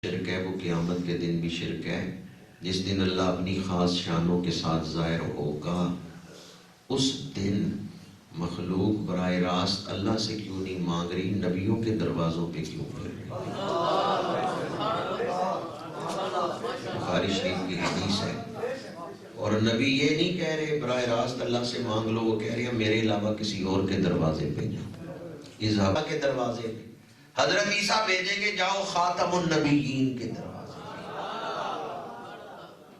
شرک ہے وہ قیامت کے دن بھی شرک ہے. جس دن اللہ اپنی خاص شانوں کے ساتھ ظاہر ہوگا اس دن مخلوق براہ راست اللہ سے کیوں نہیں مانگ رہی، نبیوں کے دروازوں پہ کیوں پھر رہی. بخاری شریف کی حدیث ہے. اور نبی یہ نہیں کہہ رہے براہ راست اللہ سے مانگ لو، وہ کہہ رہے ہیں میرے علاوہ کسی اور کے دروازے پہ جاؤ. اذهب کے دروازے پہ حضرت عیسیٰ بھیجیں گے جاؤ خاتم النبیین کے دروازے پہ.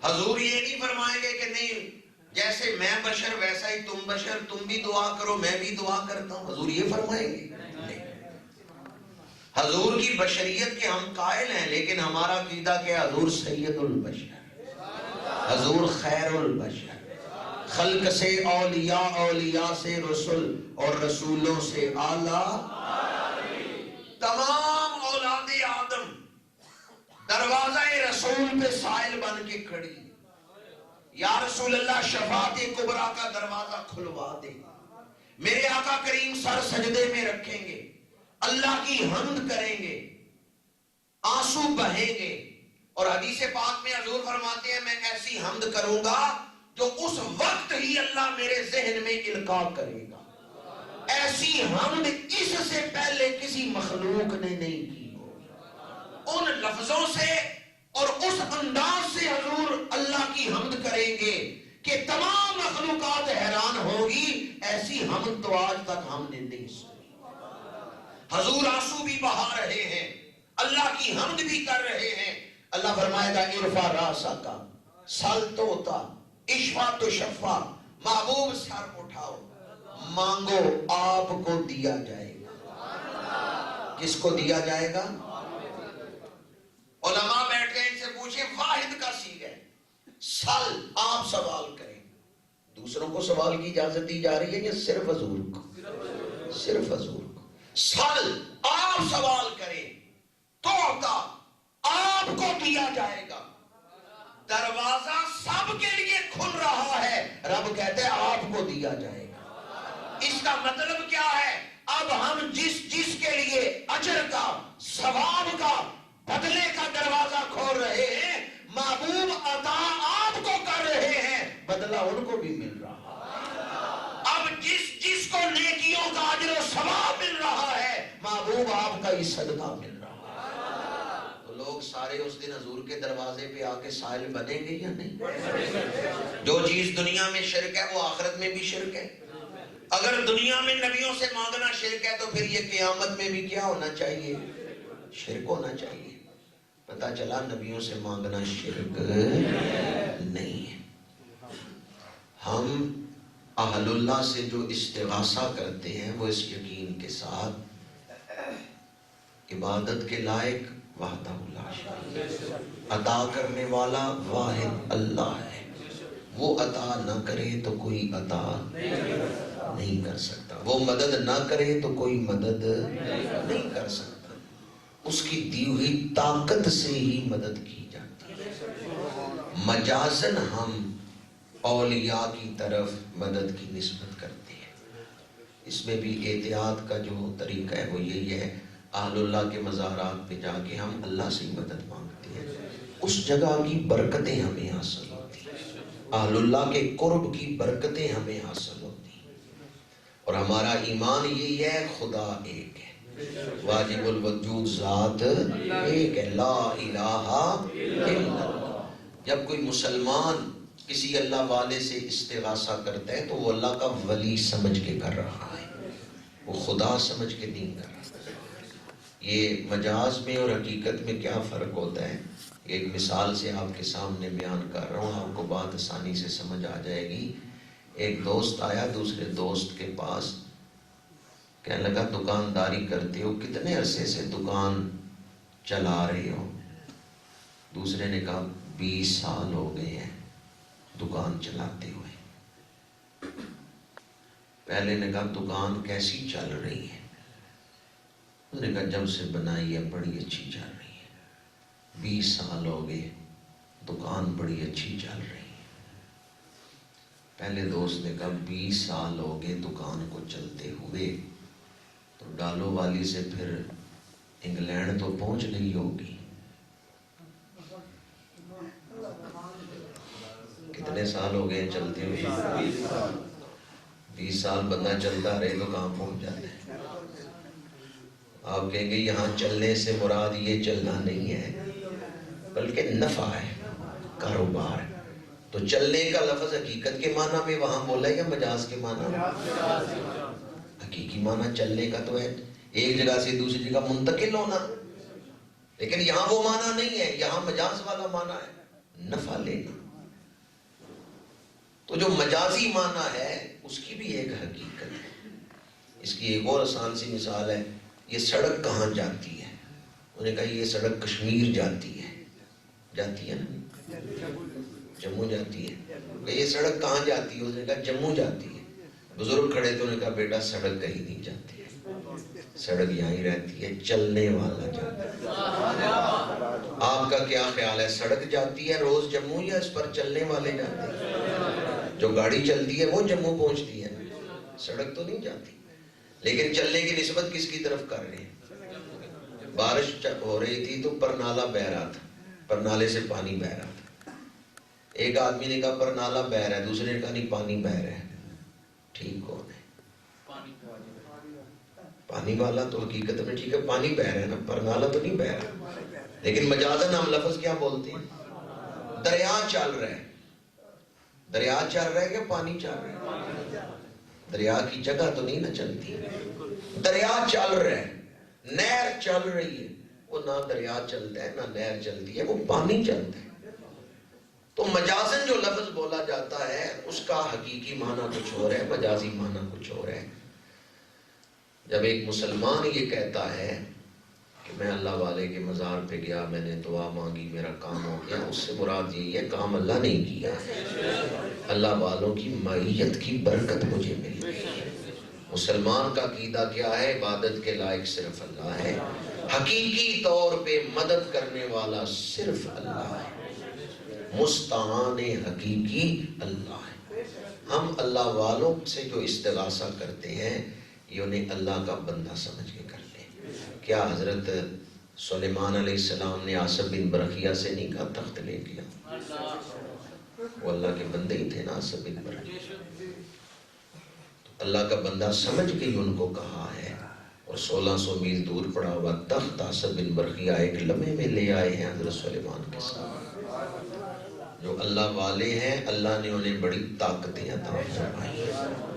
حضور یہ نہیں فرمائیں گے کہ نہیں جیسے میں بشر ویسا ہی تم بشر، تم بھی دعا کرو میں بھی دعا کرتا ہوں. حضور یہ فرمائیں گے؟ نہیں. حضور کی بشریت کے ہم قائل ہیں، لیکن ہمارا عقیدہ کہ حضور سید البشر، حضور خیر البشر، خلق سے اولیاء، اولیاء سے رسول اور رسولوں سے اعلیٰ. تمام اولاد آدم دروازہ رسول پہ سائل بن کے کھڑی، یا رسول اللہ شفاعت کبریٰ کا دروازہ کھلوا دے. میرے آقا کریم سر سجدے میں رکھیں گے، اللہ کی حمد کریں گے، آنسو بہیں گے. اور حدیث پاک میں حضور فرماتے ہیں میں ایسی حمد کروں گا جو اس وقت ہی اللہ میرے ذہن میں القاء کرے گا. ایسی حمد اس سے پہلے کسی مخلوق نے نہیں کی. ان لفظوں سے اور اس انداز سے حضور اللہ کی حمد کریں گے کہ تمام مخلوقات حیران ہوگی. ایسی حمد تو آج تک ہم نے نہیں سنی. حضور آنسو بھی بہا رہے ہیں، اللہ کی حمد بھی کر رہے ہیں. اللہ فرمائے گا ارفع راسک سل توتا اشفع تشفع، محبوب سر اٹھاؤ مانگو آپ کو دیا جائے گا. کس کو دیا جائے گا؟ علماء بیٹھ کے ان سے پوچھیں واحد کا صیغہ ہے. سل آپ سوال کریں. دوسروں کو سوال کی اجازت دی جا رہی ہے یا صرف حضور کو؟ صرف حضور کو. سل آپ سوال کریں تو آپ کو دیا جائے گا. دروازہ سب کے لیے کھل رہا ہے، رب کہتے ہیں آپ کو دیا جائے گا. اس کا مطلب کیا ہے؟ اب ہم جس کے لیے اجر کا، ثواب کا، بدلے کا دروازہ کھول رہے ہیں، محبوب عطا آپ کو کر رہے ہیں، بدلہ ان کو بھی مل رہا ہے. اب جس کو نیکیوں کا اجر و ثواب مل رہا ہے، محبوب آپ کا ہی صدقہ مل رہا ہے. تو لوگ سارے اس دن حضور کے دروازے پہ آ کے سائل بنیں گے یا نہیں؟ جو چیز دنیا میں شرک ہے وہ آخرت میں بھی شرک ہے. اگر دنیا میں نبیوں سے مانگنا شرک ہے تو پھر یہ قیامت میں بھی کیا ہونا چاہیے؟ شرک ہونا چاہیے. پتہ چلا نبیوں سے مانگنا شرک نہیں ہے. ہم اہل اللہ سے جو استغاثہ کرتے ہیں وہ اس یقین کے ساتھ عبادت کے لائق وحدہ لا شریک، عطا کرنے والا واحد اللہ ہے. وہ عطا نہ کرے تو کوئی عطا نہیں کر سکتا، وہ مدد نہ کرے تو کوئی مدد نہیں کر سکتا. اس کی دی ہوئی طاقت سے ہی مدد کی جاتی ہے. مجازن ہم اولیاء کی طرف مدد کی نسبت کرتے ہیں. اس میں بھی احتیاط کا جو طریقہ ہے وہ یہی ہے، اہل اللہ کے مزارات پہ جا کے ہم اللہ سے مدد مانگتے ہیں. اس جگہ کی برکتیں ہمیں حاصل ہوتی ہیں، اہل اللہ کے قرب کی برکتیں ہمیں حاصل ہوتی ہیں. اور ہمارا ایمان یہی ہے خدا ایک ہے، واجب الوجود ذات ایک ہے، لا الہ الا اللہ. جب کوئی مسلمان کسی اللہ والے سے استغاثہ کرتا ہے تو وہ اللہ کا ولی سمجھ کے کر رہا ہے، وہ خدا سمجھ کے نہیں کر رہا. یہ مجاز میں اور حقیقت میں کیا فرق ہوتا ہے؟ ایک مثال سے آپ کے سامنے بیان کر رہا ہوں، آپ کو بات آسانی سے سمجھ آ جائے گی. ایک دوست آیا دوسرے دوست کے پاس، کہنے لگا دکانداری کرتے ہو، کتنے عرصے سے دکان چلا رہے ہو؟ دوسرے نے کہا 20 سال ہو گئے ہیں دکان چلاتے ہوئے. پہلے نے کہا دکان کیسی چل رہی ہے؟ اس نے کہا جب سے بنائی ہے بڑی اچھی چل رہی ہے. 20 سال ہو گئے دکان بڑی اچھی چل رہی ہے. پہلے دوست نے کہا 20 سال ہو گئے دکان کو چلتے ہوئے، تو ڈالو والی سے پھر انگلینڈ تو پہنچ گئی ہوگی. کتنے سال ہو گئے چلتے ہوئے؟ 20 سال بندہ چلتا رہے تو کہاں پہنچ جاتے ہیں؟ آپ کہیں گے یہاں چلنے سے مراد یہ چلنا نہیں ہے بلکہ نفع ہے، کاروبار ہے۔ تو چلنے کا لفظ حقیقت کے معنی میں وہاں بولا ہے یا مجاز کے معنی میں؟ حقیقی معنی چلنے کا تو ہے ایک جگہ سے دوسری جگہ منتقل ہونا، لیکن یہاں وہ معنی نہیں ہے، یہاں مجاز والا معنی ہے، نفع لینا۔ تو جو مجازی معنی ہے اس کی بھی ایک حقیقت ہے۔ اس کی ایک اور آسان سی مثال ہے، یہ سڑک کہاں جاتی ہے؟ انہوں نے کہا یہ سڑک کشمیر جاتی ہے نا، جموں جاتی ہے۔ یہ سڑک کہاں جاتی ہے؟ اس نے کہا جموں جاتی ہے۔ بزرگ کھڑے تھے، انہوں نے کہا بیٹا سڑک کہیں نہیں جاتی ہے، سڑک یہاں ہی رہتی ہے، چلنے والا جاتا ہے۔ آپ کا کیا خیال ہے، سڑک جاتی ہے روز جموں یا اس پر چلنے والے جاتے ہیں؟ جو گاڑی چلتی ہے وہ جموں پہنچتی ہے، سڑک تو نہیں جاتی۔ لیکن چلنے کی نسبت کس کی طرف کر رہے ہیں؟ بارش ہو رہی تھی تو پرنالہ بہہ رہا تھا، پرنالے سے پانی بہہ رہا تھا۔ ایک آدمی نے کہا پرنالہ بہہ رہا ہے، دوسرے نے کہا نہیں پانی بہہ رہا ہے۔ ٹھیک کون ہے؟ پانی والا تو حقیقت میں ٹھیک ہے، پانی بہہ رہا ہے نا، پرنالہ تو نہیں بہہ رہا۔ لیکن مجازن ہم لفظ کیا بولتے ہیں؟ دریا چل رہا ہے۔ دریا چل رہا ہے کہ پانی چل رہا ہے؟ دریا کی جگہ تو نہیں نہ چلتی، دریا چل رہا ہے، نہر چل رہی ہے، وہ نہ دریا چلتا ہے نہ نہر چلتی ہے، وہ پانی چلتا ہے۔ تو مجازن جو لفظ بولا جاتا ہے اس کا حقیقی معنی کچھ اور ہے، مجازی معنی کچھ اور ہے۔ جب ایک مسلمان یہ کہتا ہے کہ میں اللہ والے کے مزار پہ گیا، میں نے دعا مانگی، میرا کام ہو گیا، اس سے مراد یہی ہے کام اللہ نہیں کیا، اللہ والوں کی معیت کی برکت مجھے ملی۔ مسلمان کا عقیدہ کیا ہے؟ عبادت کے لائق صرف اللہ ہے، حقیقی طور پہ مدد کرنے والا صرف اللہ ہے، مستعان حقیقی اللہ ہے۔ ہم اللہ والوں سے جو استغاثہ کرتے ہیں یہ انہیں اللہ کا بندہ سمجھ کے کرتے ہیں۔ کیا حضرت سلیمان علیہ السلام نے آصف بن برخیہ سے نہیں کہا تخت لے لیا؟ وہ اللہ کے بندے ہی تھے نا آصف بن برخیہ، تو اللہ کا بندہ سمجھ کے ہی ان کو کہا ہے۔ اور 1600 میل دور پڑا ہوا تخت آصف بن برخیہ ایک لمحے میں لے آئے ہیں حضرت سلیمان کے ساتھ۔ جو اللہ والے ہیں اللہ نے انہیں بڑی طاقتیں عطا فرمائی ہیں۔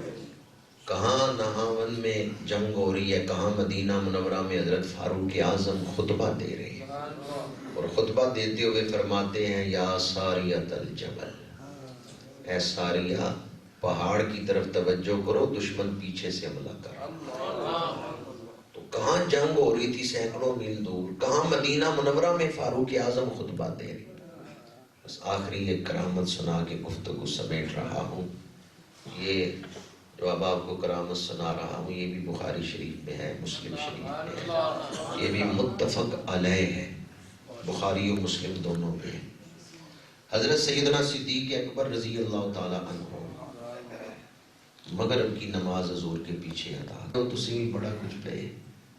کہاں نہاون میں جنگ ہو رہی ہے، کہاں مدینہ منورہ میں حضرت فاروق اعظم خطبہ دے رہے ہیں، اور خطبہ دیتے ہوئے فرماتے ہیں یا ساریۃ الجبل، اے ساریہ پہاڑ کی طرف توجہ کرو، دشمن پیچھے سے حملہ کر رہا۔ تو کہاں جنگ ہو رہی تھی سینکڑوں میل دور، کہاں مدینہ منورہ میں فاروق اعظم خطبہ دے رہے۔ بس آخری ایک کرامت سنا کے گفتگو سمیٹ رہا ہوں۔ یہ جو اب آپ کو کرامت سنا رہا ہوں یہ بھی بخاری شریف میں ہے، مسلم شریف میں ہے، یہ بھی متفق علیہ ہے، بخاری و مسلم دونوں میں ہے۔ حضرت سیدنا صدیق اکبر رضی اللہ تعالی عنہ مغرب کی نماز حضور کے پیچھے ادا تو تسی بھی بڑا کچھ پہ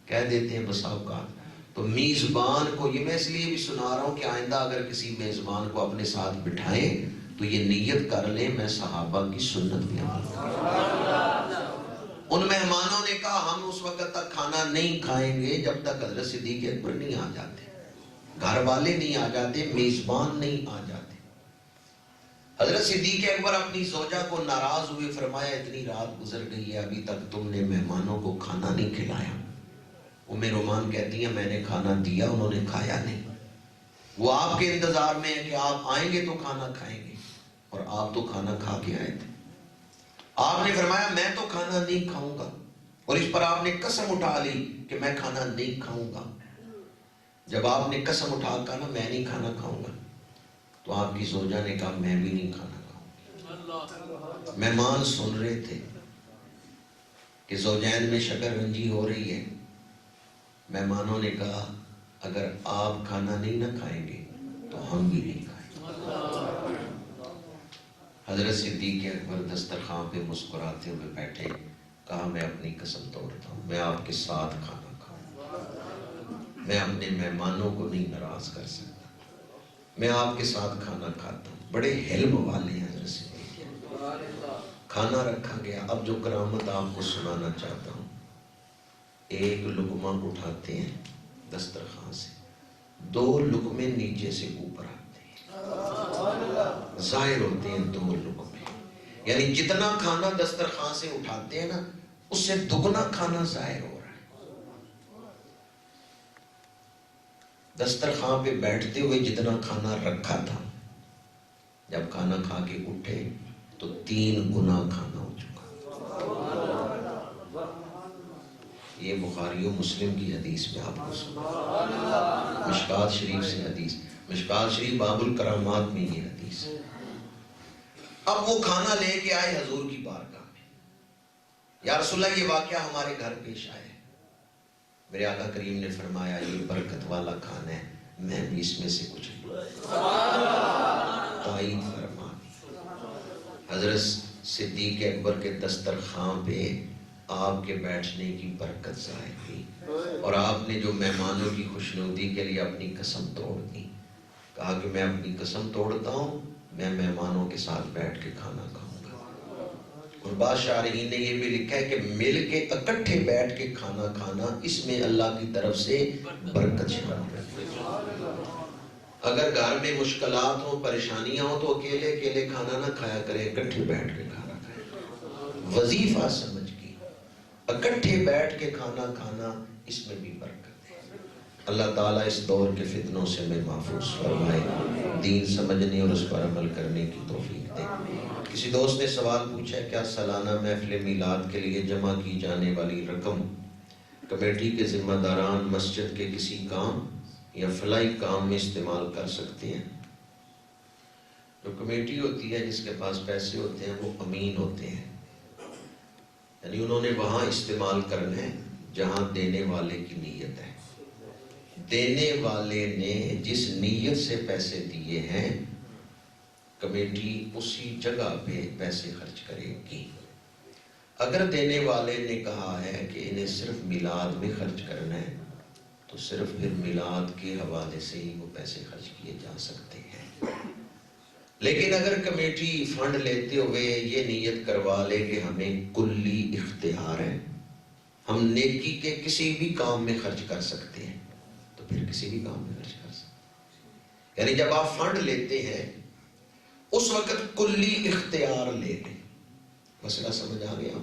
کہہ دیتے ہیں بسا اوقات۔ تو میزبان کو یہ میں اس لیے بھی سنا رہا ہوں کہ آئندہ اگر کسی میزبان کو اپنے ساتھ بٹھائیں تو یہ نیت کر لیں میں صحابہ کی سنت پہ عمل کروں۔ ان مہمانوں نے کہا ہم اس وقت تک کھانا نہیں کھائیں گے جب تک حضرت صدیق اکبر نہیں آ جاتے، گھر والے نہیں آ جاتے، میزبان نہیں آ جاتے۔ حضرت صدیق اکبر اپنی زوجہ کو ناراض ہوئے، فرمایا اتنی رات گزر گئی ہے ابھی تک تم نے مہمانوں کو کھانا نہیں کھلایا۔ ام رومان کہتی ہیں میں نے کھانا دیا انہوں نے کھایا نہیں، وہ آپ کے انتظار میں ہے کہ آپ آئیں گے تو کھانا کھائیں گے، اور آپ تو کھانا کھا کے آئے تھے۔ آپ نے فرمایا میں تو کھانا نہیں کھاؤں گا، اور اس پر آپ نے قسم اٹھا لی کہ میں کھانا نہیں کھاؤں گا۔ جب آپ نے قسم اٹھا کہا نا میں نہیں کھانا کھاؤں گا، تو آپ کی زوجہ نے کہا میں بھی نہیں کھانا کھاؤں گا۔ مہمان سن رہے تھے کہ زوجین میں شکر رنجی ہو رہی ہے۔ مہمانوں نے کہا اگر آپ کھانا نہیں نہ کھائیں گے تو ہم بھی نہیں کھائیں گے۔ حضرت صدیق اکبر دسترخوان پہ مسکراتے ہوئے بیٹھے، کہا میں اپنی قسم توڑتا ہوں میں آپ کے ساتھ کھانا کھاؤں، میں اپنے مہمانوں کو نہیں ناراض کر سکتا۔ میں آپ کے ساتھ کھانا کھاتا ہوں. بڑے حلم والے ہیں حضرت صدیق. کھانا رکھا گیا. اب جو کرامت آپ کو سنانا چاہتا ہوں، ایک لقمہ اٹھاتے ہیں دسترخوان سے، 2 لقمے نیچے سے اوپر آتے ہیں، ظاہر ہوتے ہیں 2 لقمے. یعنی جتنا کھانا دسترخوان سے اٹھاتے ہیں نا، اس سے دگنا کھانا ظاہر ہو رہا ہے. دسترخوان پہ بیٹھتے ہوئے جتنا کھانا رکھا تھا، جب کھانا کھا کے اٹھے تو 3 گنا کھانا ہو چکا. یہ بخاری و مسلم کی حدیث میں آپ کو سنا، مشکات شریف سے حدیث، مشکات شریف باب الکرامات میں یہ حدیث ہے. اب وہ کھانا لے کے آئے حضور کی بارگاہ میں. یا رسول اللہ، یہ واقعہ ہمارے گھر پیش آئے. میرے آقا کریم نے فرمایا یہ برکت والا کھانا ہے، میں بھی اس میں سے کچھ تائید فرما دی. حضرت صدیق اکبر کے دسترخوان پہ آپ کے بیٹھنے کی برکت ظاہر ہوئی، اور آپ نے جو مہمانوں کی خوشنودی کے لیے اپنی قسم توڑ دی. کہا کہ میں اپنی قسم توڑتا ہوں، میں مہمانوں کے ساتھ بیٹھ کے کھانا کھاؤں گا. اور بعض شارحین نے یہ بھی لکھا ہے کہ مل کے اکٹھے بیٹھ کے کھانا کھانا، اس میں اللہ کی طرف سے برکت شامل ہے. اگر گھر میں مشکلات ہوں، پریشانیاں ہوں، تو اکیلے اکیلے کھانا نہ کھایا کریں، اکٹھے بیٹھ کے کھانا کھائیں. وظیفہ سمجھ کے اکٹھے بیٹھ کے کھانا کھانا، اس میں بھی برکت ہے. اللہ تعالیٰ اس دور کے فتنوں سے ہمیں محفوظ فرمائے، دین سمجھنے اور اس پر عمل کرنے کی توفیق دے. کسی دوست نے سوال پوچھا ہے، کیا سالانہ محفل میلاد کے لیے جمع کی جانے والی رقم کمیٹی کے ذمہ داران مسجد کے کسی کام یا فلاحی کام میں استعمال کر سکتے ہیں؟ جو کمیٹی ہوتی ہے، جس کے پاس پیسے ہوتے ہیں، وہ امین ہوتے ہیں، یعنی انہوں نے وہاں استعمال کرنا ہے جہاں دینے والے کی نیت ہے. دینے والے نے جس نیت سے پیسے دیے ہیں، کمیٹی اسی جگہ پہ پیسے خرچ کرے گی. اگر دینے والے نے کہا ہے کہ انہیں صرف میلاد میں خرچ کرنا ہے، تو صرف پھر میلاد کے حوالے سے ہی وہ پیسے خرچ کیے جا سکتے ہیں. لیکن اگر کمیٹی فنڈ لیتے ہوئے یہ نیت کروا لے کہ ہمیں کلی اختیار ہے، ہم نیکی کے کسی بھی کام میں خرچ کر سکتے ہیں، تو پھر کسی بھی کام میں خرچ کر سکتے ہیں. یعنی جب آپ فنڈ لیتے ہیں اس وقت کلی اختیار لے لیں. مسئلہ سمجھ آ گیا؟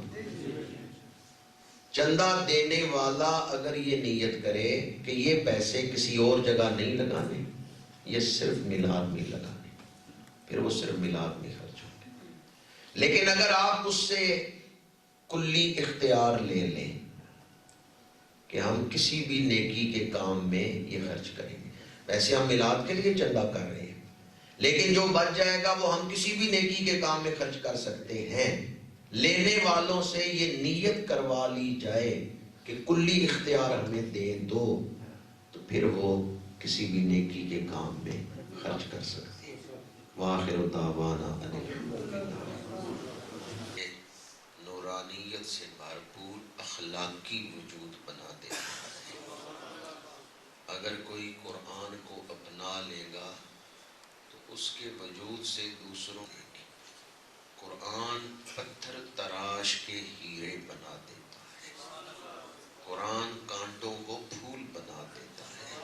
چندہ دینے والا اگر یہ نیت کرے کہ یہ پیسے کسی اور جگہ نہیں لگانے، یہ صرف میلاد میں لگانے، پھر وہ صرف میلاد میں خرچ ہوں گے. لیکن اگر آپ اس سے کلی اختیار لے لیں کہ ہم کسی بھی نیکی کے کام میں یہ خرچ کریں گے، ویسے ہم میلاد کے لیے چندہ کر رہے ہیں، لیکن جو بچ جائے گا وہ ہم کسی بھی نیکی کے کام میں خرچ کر سکتے ہیں. لینے والوں سے یہ نیت کروا لی جائے کہ کلی اختیار ہمیں دے دو، تو پھر وہ کسی بھی نیکی کے کام میں خرچ کر سکتے ہیں. وآخر دعوانا ان الحمدللہ. نورانیت سے بھرپور اخلاقی وجود بنا دے. اگر کوئی قرآن کو اپنا لے گا تو اس کے وجود سے دوسروں نے قرآن پتھر تراش کے ہیرے بنا دیتا ہے، قرآن کانٹوں کو پھول بنا دیتا ہے،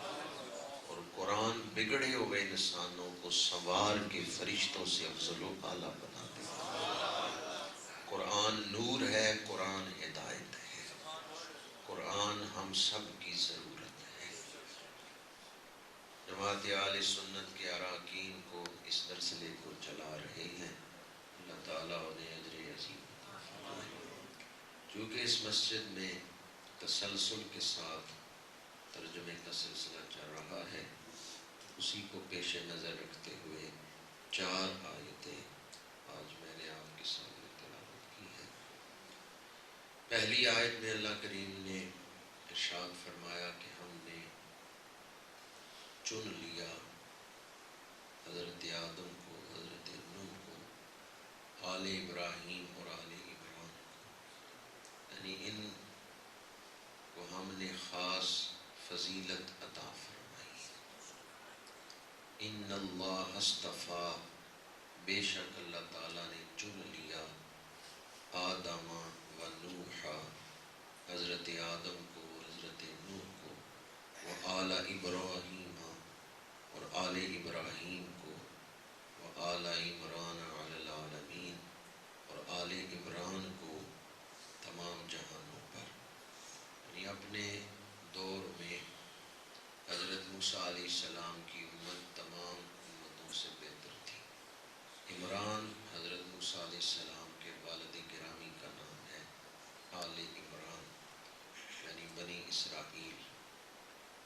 اور قرآن بگڑے ہوئے انسانوں کو سنوار کے فرشتوں سے افضل و اعلیٰ بنا دیتا ہے. قرآن نور ہے، قرآن ہدایت ہے، قرآن ہم سب کی ضرورت ہے. جماعت اہل سنت کے اراکین کو اس درس لے کر چلا رہے ہیں. اللہ تعالیٰ انہیں اجر عظیم فرمائے. چونکہ اس مسجد میں تسلسل کے ساتھ ترجمے کا سلسلہ چل رہا ہے، اسی کو پیش نظر رکھتے ہوئے 4 آیتیں آج میں نے آپ کے سامنے تلاوت کی ہیں. پہلی آیت میں اللہ کریم نے ارشاد فرمایا کہ ہم نے چن لیا حضرت آدم کو، حضرت نوح کو، آل ابراہیم اور آل عمران کو، یعنی ان کو ہم نے خاص فضیلت عطا فرمائی. ان اللہ اصطفیٰ، بے شک اللہ تعالیٰ نے چن لیا، آدم و نوح، حضرت آدم کو، حضرت نوح کو، و آل ابراہیم، اور آل ابراہیم کو، و آل عمران علی العالمین، اور آل عمران کو تمام جہانوں پر۔ یعنی اپنے دور میں حضرت موسیٰ علیہ السلام کی امت تمام امتوں سے بہتر تھی۔ عمران حضرت موسیٰ علیہ السلام کے والد گرامی کا نام ہے، آل عمران یعنی بنی اسرائیل،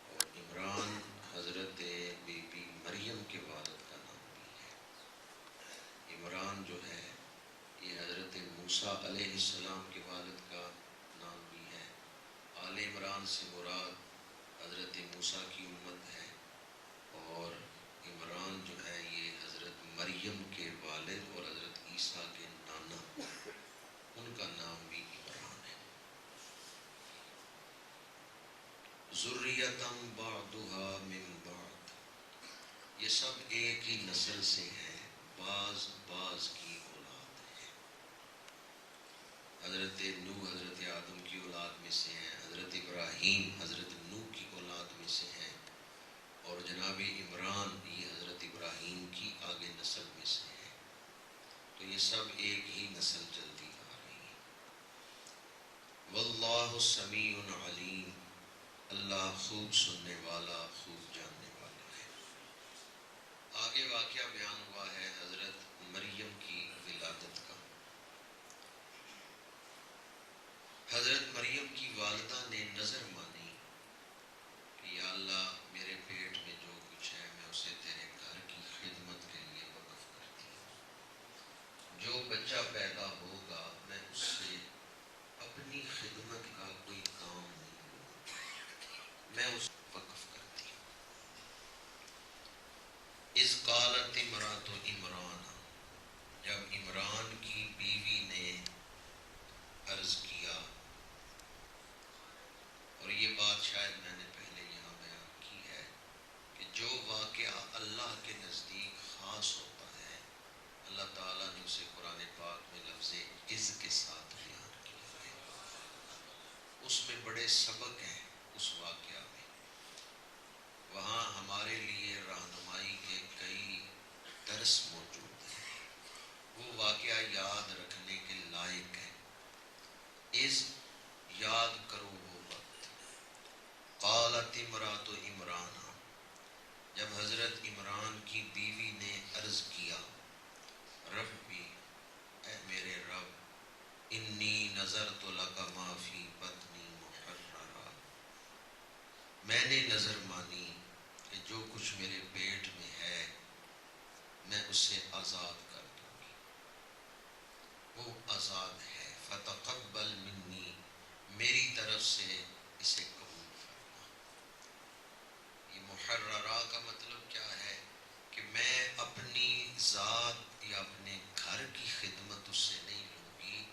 اور عمران حضرت بی بی مریم کے والد کا نام بھی ہے۔ عمران جو ہے یہ حضرت موسیٰ علیہ السلام کے والد کا نام بھی ہے۔ آل عمران سے مراد حضرت موسیٰ کی امت ہے، اور عمران جو ہے یہ حضرت مریم کے والد اور حضرت عیسیٰ کے نانا، ان کا نام بھی عمران ہے۔ ذریۃ بعضھا من بعض، یہ سب ایک ہی نسل سے ہیں، بعض بعض کی اولاد ہے۔ حضرت نوح حضرت آدم کی اولاد میں سے ہیں، حضرت ابراہیم حضرت نوح کی اولاد میں سے ہیں، اور جناب عمران یہ حضرت ابراہیم کی آگے نسل میں سے ہے۔ تو یہ سب ایک ہی نسل چلتی آ رہی ہے۔ واللہ سمیع علیم، اللہ خوب سننے والا، خوب جاننے والا ہے۔ آگے واقعہ بیان ہوا ہے حضرت مریم کی ولادت کا۔ حضرت مریم کی والدہ نے نظر مانی کہ یا اللہ میرے پیٹ میں جو کچھ ہے میں اسے تیرے گھر کی خدمت کے لیے وقف کرتی ہوں۔ جو بچہ پیدا ہوگا میں اس سے اپنی خدمت کا کوئی کام نہیں لوں، میں اس وقف کرتی ہوں۔ اذ قالت امرأۃ عمران، جب عمران کی بیوی نے عرض کیا، اور یہ بات شاید میں نے پہلے یہاں بیان کی ہے کہ جو واقعہ اللہ کے نزدیک خاص ہوتا ہے اللہ تعالیٰ نے اسے قرآن پاک میں لفظ اذ کے ساتھ بیان کیا ہے۔ اس میں بڑے سبق ہیں اس واقعہ میں، وہاں ہمارے لیے رہنمائی کے کئی درس موجود ہیں، وہ واقعہ یاد رکھنے کے لائق ہے۔ اذ، یاد کرو وہ وقت، قالت امرأۃ عمران، جب حضرت عمران کی بیوی نے عرض کیا، ربی، اے میرے رب، انی نذرت لک ما فی بطنی محررا، میں نے نظر مانی کہ جو کچھ میرے پیٹ میں ہے میں اسے آزاد کر دوں گی، وہ آزاد ہے۔ فتقبل منی، میری طرف سے اسے قبول فرما۔ یہ محررہ کا مطلب کیا ہے کہ میں اپنی ذات یا اپنے گھر کی خدمت اس سے نہیں لوں گی،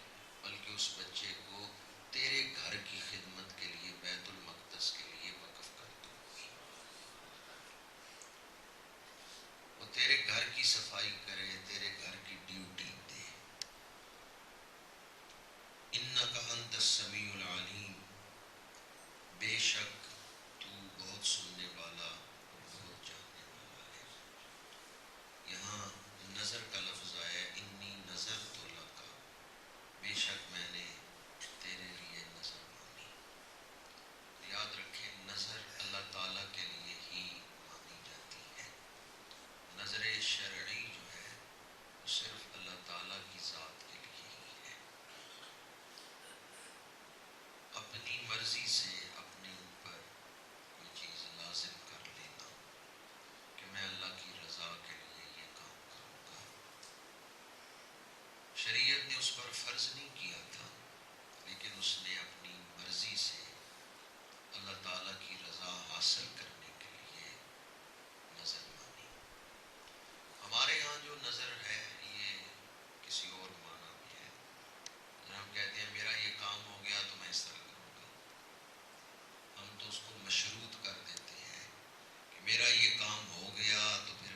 بلکہ اس بچے کو تیرے گھر کی خدمت کے لیے، بیت المقدس کے لیے وقف کر دوں گی، وہ تیرے گھر کی صفائی کرے، تیرے گھر کی ڈیوٹی دے۔ انک انت السمیع العلیم، بے شک تو بہت سننے والا اور بہت جاننے والا ہے۔ یہاں نظر کا لفظ آیا، انی نذرت لک، بے شک میں نے تیرے لیے نظر مانی۔ یاد رکھیں نظر اللہ تعالیٰ کے لیے ہی مانی جاتی ہے۔ نظر شرعی جو ہے وہ صرف اللہ تعالیٰ کی ذات کے لیے ہی ہے۔ اپنی مرضی سے اپنے اوپر کوئی چیز لازم کر لینا کہ میں اللہ کی رضا کے لیے یہ کام کروں گا، شریعت نے اس پر فرض نہیں کیا تھا، لیکن اس نے اپنی مرضی سے اللہ تعالیٰ کی رضا حاصل کرنے کے لیے نظر مانی۔ ہمارے ہاں جو نظر ہے یہ کسی اور معنی میں ہے۔ جب ہم کہتے ہیں میرا یہ کام ہو گیا تو میں اس طرح کروں گا، ہم تو اس کو مشروط کر دیتے ہیں کہ میرا یہ کام ہو گیا تو پھر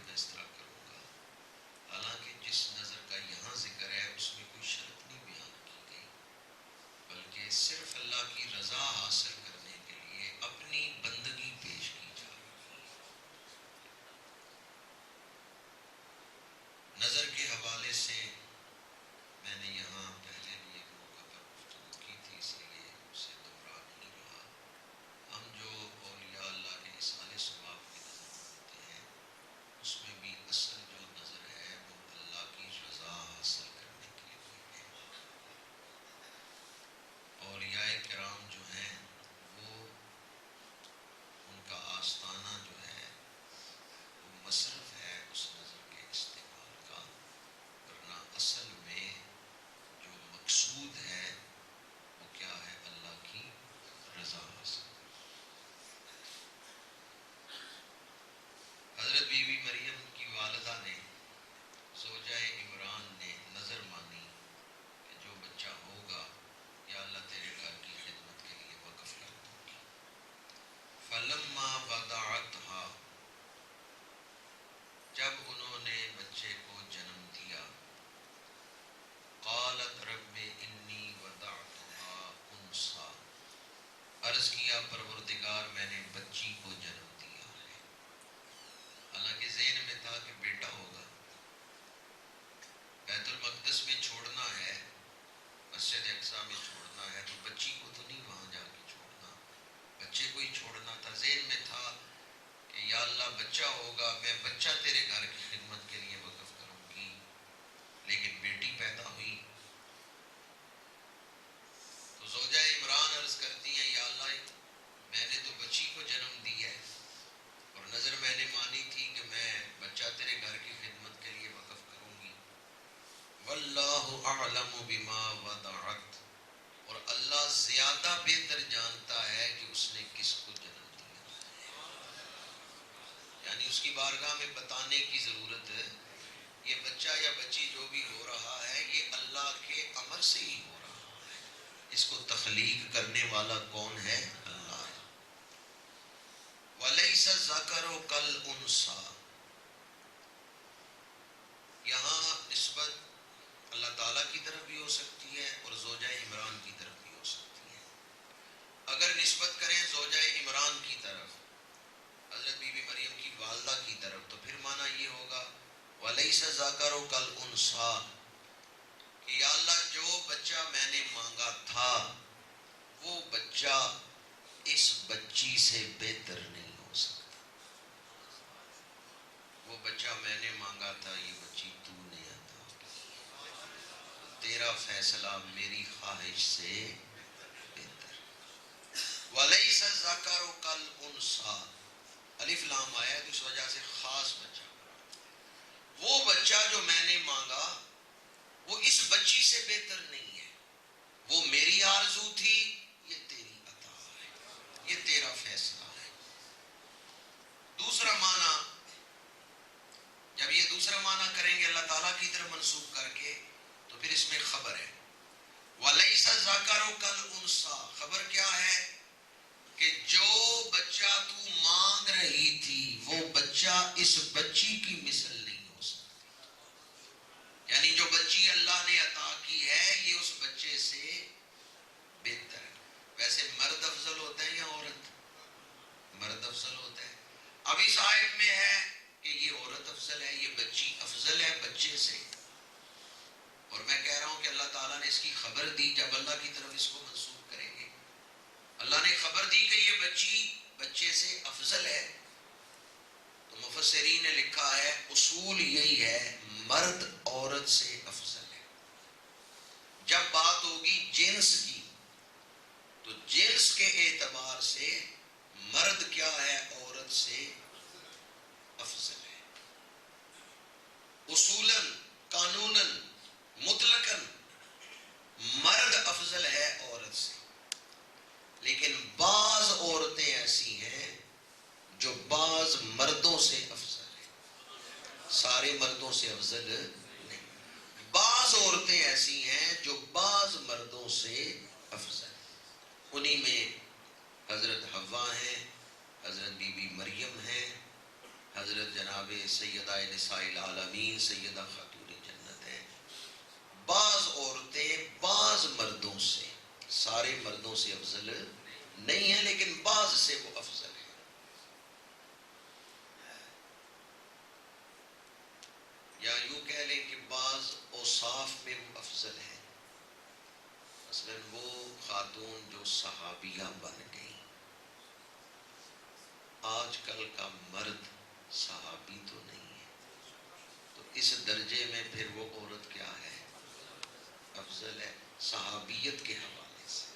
جگہ میں بتانے کی ضرورت ہے، یہ بچہ یا بچی جو بھی ہو رہا ہے یہ اللہ کے امر سے ہی ہو رہا ہے، اس کو تخلیق کرنے والا کون ہے؟ اللہ ہے۔ وَلَيْسَ الذَّكَرُ كَالْأُنثَىٰ، یہاں نسبت اللہ تعالیٰ کی طرف بھی ہو سکتی ہے اور زوجہ عمران کی طرف بھی ہو سکتی ہے۔ اگر نسبت کریں زوجہ عمران کی طرف، حضرت بی بی مریم کی والدہ کی طرف، تو پھر معنی یہ ہوگا وَلَيْسَ الذَّكَرُ كَالْأُنثَىٰ، کہ یا اللہ جو بچہ میں نے مانگا تھا وہ بچہ اس بچی سے بہتر نہیں ہو سکتا۔ وہ بچہ میں نے مانگا تھا، یہ بچی تو نے عطا کی، تیرا فیصلہ میری خواہش سے بہتر۔ وَلَيْسَ الذَّكَرُ كَالْأُنثَىٰ، الف لام آیا تو اس وجہ سے خاص بچہ، وہ بچہ جو میں نے مانگا وہ اس بچی سے بہتر نہیں ہے، وہ میری آرزو تھی، یہ تیری عطا ہے، یہ تیرا فیصلہ ہے۔ دوسرا معنی، جب یہ دوسرا معنی کریں گے اللہ تعالیٰ کی طرف منسوب کر کے تو پھر اس میں خبر ہے وَلَيْسَ الذَّكَرُ كَالْأُنثَىٰ، خبر کیا ہے کہ جو بچہ تو مانگ رہی تھی وہ بچہ اس بچی کی مثل نہیں ہو سکتا، یعنی جو بچی اللہ نے عطا کی ہے یہ اس بچے سے بہتر ہے۔ ویسے مرد افضل ہوتا ہے یا عورت؟ مرد افضل ہوتا ہے۔ اب اس آیت میں ہے کہ یہ عورت افضل ہے، یہ بچی افضل ہے بچے سے، اور میں کہہ رہا ہوں کہ اللہ تعالیٰ نے اس کی خبر دی، جب اللہ کی طرف اس کو منسوب کریں گے، اللہ نے خبر دی کہ یہ بچی بچے سے افضل ہے، تو مفسرین نے لکھا ہے اصول یہی ہے مرد عورت سے افضل ہے۔ جب بات ہوگی جنس کی تو جنس کے اعتبار سے مرد کیا ہے؟ عورت سے افضل ہے، اصولاً قانوناً مطلقاً مرد افضل ہے عورت سے، لیکن بعض عورتیں ایسی ہیں جو بعض مردوں سے افضل ہیں، سارے مردوں سے افضل نہیں، بعض عورتیں ایسی ہیں جو بعض مردوں سے افضل ہیں، انہی میں حضرت حوا ہیں، حضرت بی بی مریم ہیں، حضرت جناب سیدہ نساء العالمین سیدہ خاتون جنت ہیں۔ بعض عورتیں بعض مردوں سے، سارے مردوں سے افضل نہیں ہیں لیکن بعض سے وہ افضل ہے۔ یا یوں کہہ لیں کہ بعض اوصاف میں وہ افضل ہے، مثلا وہ خاتون جو صحابیہ بن گئی، آج کل کا مرد صحابی تو نہیں ہے، تو اس درجے میں پھر وہ عورت کیا ہے؟ افضل ہے صحابیت کے حوالے سے۔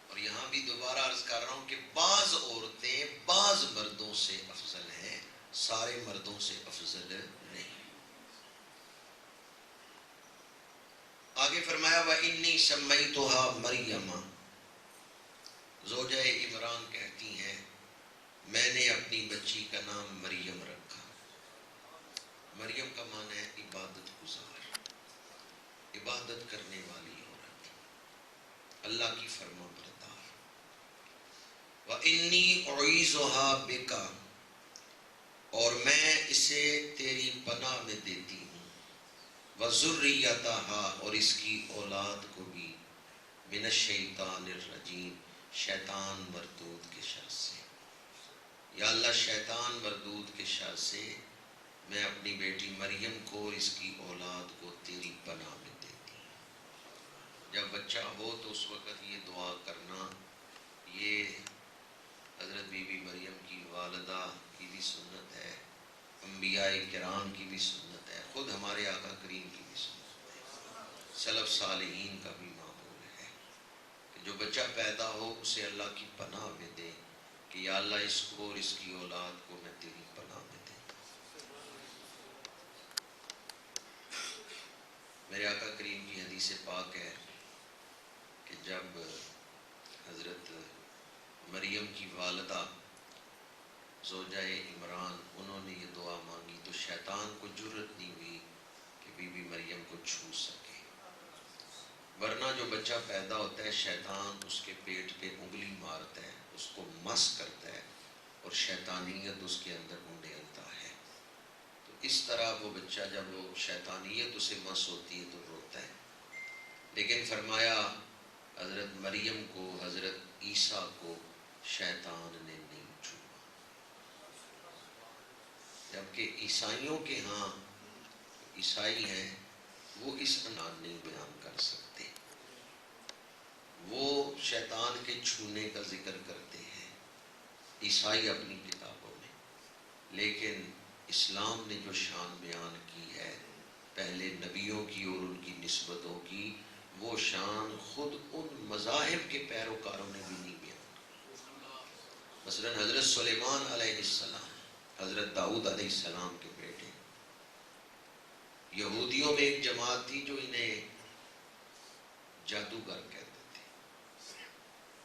اور یہاں بھی دوبارہ عرض کر رہا ہوں کہ بعض عورتیں بعض مردوں سے افضل ہیں، سارے مردوں سے افضل نہیں۔ آگے فرمایا وَإِنِّي سَمَّيْتُهَا مَرْيَمَ، زوجہ عمران کہتی ہیں میں نے اپنی بچی کا نام مریم رکھا۔ مریم کا معنی ہے عبادت گزار، عبادت کرنے والی عورت، اللہ کی فرما بردار۔ وَإِنِّي أُعِيذُهَا بِكَ، اور میں اسے تیری پناہ میں دیتی ہوں، وَذُرِّيَّتَهَا، اور اس کی اولاد کو بھی، مِنَ الشَّيْطَانِ الرَّجِيمِ، شیطان مردود کے شر سے۔ یا اللہ شیطان مردود کے شر سے میں اپنی بیٹی مریم کو اور اس کی اولاد کو تیری پناہ میں دیتی ہوں۔ جب بچہ ہو تو اس وقت یہ دعا کرنا، یہ حضرت بی بی مریم کی والدہ کی بھی سنت ہے، انبیاء کرام کی بھی سنت ہے، خود ہمارے آقا کریم کی بھی سنت ہے، سلف صالحین کا بھی معمول ہے کہ جو بچہ پیدا ہو اسے اللہ کی پناہ میں دے کہ یا اللہ اس کو اور اس کی اولاد کو میں تیری پناہ میں دیتا ہوں۔ میرے آقا کریم کی حدیث پاک ہے کہ جب حضرت مریم کی والدہ زوجہ عمران، انہوں نے یہ دعا مانگی تو شیطان کو جرأت نہیں ہوئی کہ بی بی مریم کو چھو سکے، ورنہ جو بچہ پیدا ہوتا ہے شیطان اس کے پیٹ پہ انگلی مارتا ہے، اس کو مس کرتا ہے اور شیطانیت اس کے اندر انڈیلتا ہے. تو اس طرح وہ بچہ جب وہ شیطانیت اسے مس ہوتی ہے تو روتا ہے. لیکن فرمایا حضرت مریم کو، حضرت عیسیٰ کو شیطان نے نہیں چھوا. جبکہ عیسائیوں کے ہاں عیسائی ہیں وہ اس انداز نہیں بیان کر سکتے، وہ شیطان کے چھونے کا ذکر کرتے ہیں عیسائی اپنی کتابوں میں. لیکن اسلام نے جو شان بیان کی ہے پہلے نبیوں کی اور ان کی نسبتوں کی، وہ شان خود ان مذاہب کے پیروکاروں نے بھی نہیں بیان کی. مثلا حضرت سلیمان علیہ السلام، حضرت داؤد علیہ السلام کے بیٹے. یہودیوں میں ایک جماعت تھی جو انہیں جادوگر کہتے تھے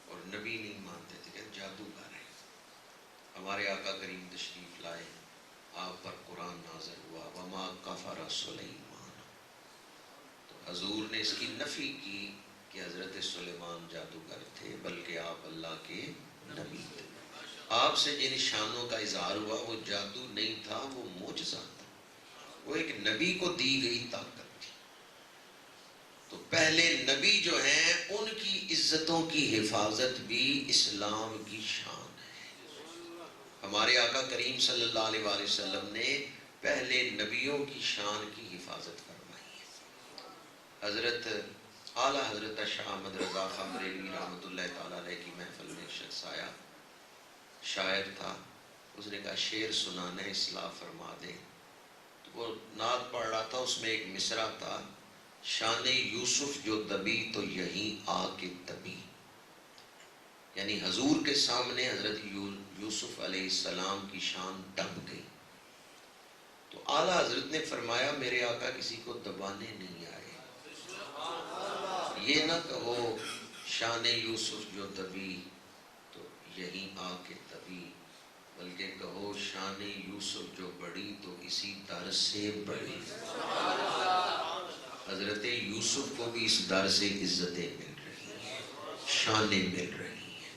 اور نبی نہیں مانتے تھے کہ جادوگر ہے. ہمارے آقا کریم تشریف لائے، آپ پر قرآن نازل ہوا وما کفر سلیمان، تو حضور نے اس کی نفی کی کہ حضرت سلیمان جادوگر تھے، بلکہ آپ اللہ کے نبی تھے. آپ سے جن شانوں کا اظہار ہوا وہ جادو نہیں تھا، وہ معجزہ تھا، وہ ایک نبی کو دی گئی طاقت تھی. تو پہلے نبی جو ہیں ان کی عزتوں کی حفاظت بھی اسلام کی شان ہے. ہمارے آقا کریم صلی اللہ علیہ وآلہ وسلم نے پہلے نبیوں کی شان کی حفاظت فرمائی ہے. حضرت اعلیٰ حضرت شاہ احمد رضا خان بریلوی رحمۃ اللہ تعالیٰ علیہ کی محفل میں ایک شخص آیا، شاعر تھا، اس نے کہا شعر سنانے اصلاح فرما دے. تو وہ نعت پڑھ رہا تھا، اس میں ایک مصرع تھا، شان یوسف جو دبی تو یہیں آ کے دبی. یعنی حضور کے سامنے حضرت یوسف علیہ السلام کی شان دب گئی. تو اعلیٰ حضرت نے فرمایا میرے آقا کسی کو دبانے نہیں آئے. یہ نہ کہو شان یوسف جو دبی تو یہیں آ کے دبی، بلکہ کہو شان یوسف جو بڑی تو اسی در سے بڑی. حضرت یوسف کو بھی اس در سے عزتیں مل رہی ہیں، شانیں مل رہی ہیں.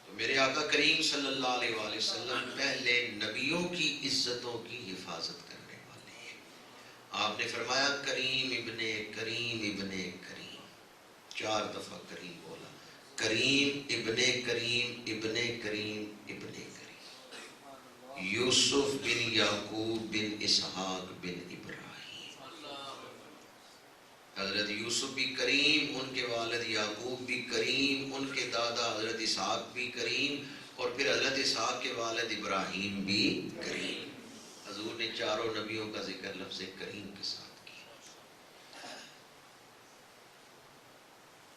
تو میرے آقا کریم صلی اللہ علیہ وآلہ وسلم پہلے نبیوں کی عزتوں کی حفاظت کرنے والے ہیں. آپ نے فرمایا کریم ابن کریم ابن کریم، 4 دفعہ کریم بولا، کریم ابن کریم ابن کریم ابن کریم، یوسف بن یعقوب بن اسحاق بن ابراہیم. حضرت یوسف بھی کریم، ان کے والد یعقوب بھی کریم، ان کے دادا حضرت اسحاق بھی کریم، اور پھر حضرت اسحاق کے والد ابراہیم بھی کریم. حضور نے 4 نبیوں کا ذکر لفظ کریم کے ساتھ کیا.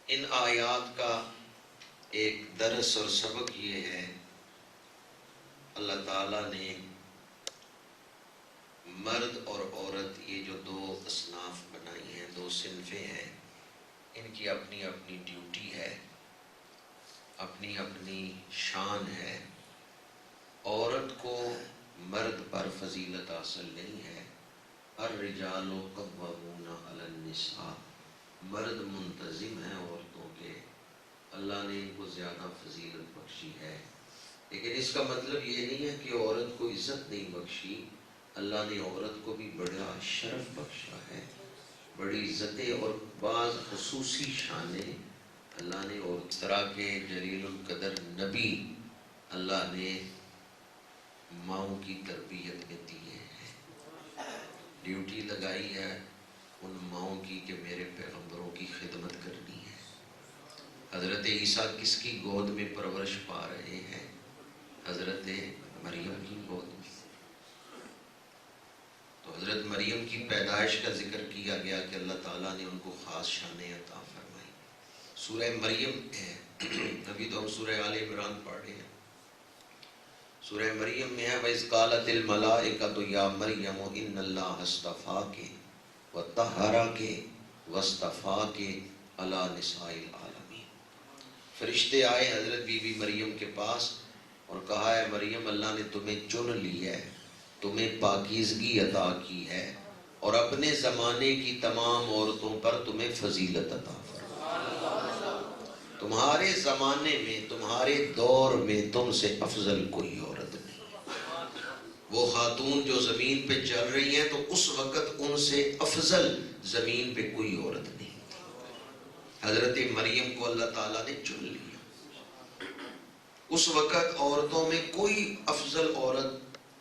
ان آیات کا ایک درس اور سبق یہ ہے، اللہ تعالیٰ نے مرد اور عورت یہ جو 2 اصناف بنائی ہیں، 2 صنفیں ہیں، ان کی اپنی اپنی ڈیوٹی ہے، اپنی اپنی شان ہے. عورت کو مرد پر فضیلت حاصل نہیں ہے. الرجال قوامون علی النساء، مرد منتظم ہیں عورتوں کے، اللہ نے ان کو زیادہ فضیلت بخشی ہے. لیکن اس کا مطلب یہ نہیں ہے کہ عورت کو عزت نہیں بخشی، اللہ نے عورت کو بھی بڑا شرف بخشا ہے، بڑی عزتیں اور بعض خصوصی شانیں اللہ نے، اور اس طرح کے جلیل القدر نبی اللہ نے ماؤں کی تربیت میں دیے ہیں. ڈیوٹی لگائی ہے ان ماؤں کی کہ میرے پیغمبروں کی خدمت کرنی ہے. حضرت عیسیٰ کس کی گود میں پرورش پا رہے ہیں؟ حضرت مریم کی گود میں. تو حضرت مریم کی پیدائش کا ذکر کیا گیا کہ اللہ تعالیٰ نے ان کو خاص شانیں عطا فرمائی. سورہ مریم ہے، ابھی تو ہم سورہ آل عمران پڑھ رہے ہیں. سورہ مریم میں ہے وَإِذْ قَالَتِ الْمَلَائِكَةُ يَا مَرْيَمُ إِنَّ اللَّهَ اصْطَفَاكِ وَطَهَّرَكِ وَاصْطَفَاكِ عَلَى نِسَاءِ الْعَالَمِينَ. فرشتے آئے حضرت بی بی مریم کے پاس اور کہا ہے مریم اللہ نے تمہیں چن لی ہے، تمہیں پاکیزگی عطا کی ہے اور اپنے زمانے کی تمام عورتوں پر تمہیں فضیلت عطا فرمائی۔ تمہارے زمانے میں، تمہارے دور میں تم سے افضل کوئی عورت نہیں۔ وہ خاتون جو زمین پہ چل رہی ہیں تو اس وقت ان سے افضل زمین پہ کوئی عورت نہیں تھی۔ حضرت مریم کو اللہ تعالیٰ نے چن لیا۔ اس وقت عورتوں میں کوئی افضل عورت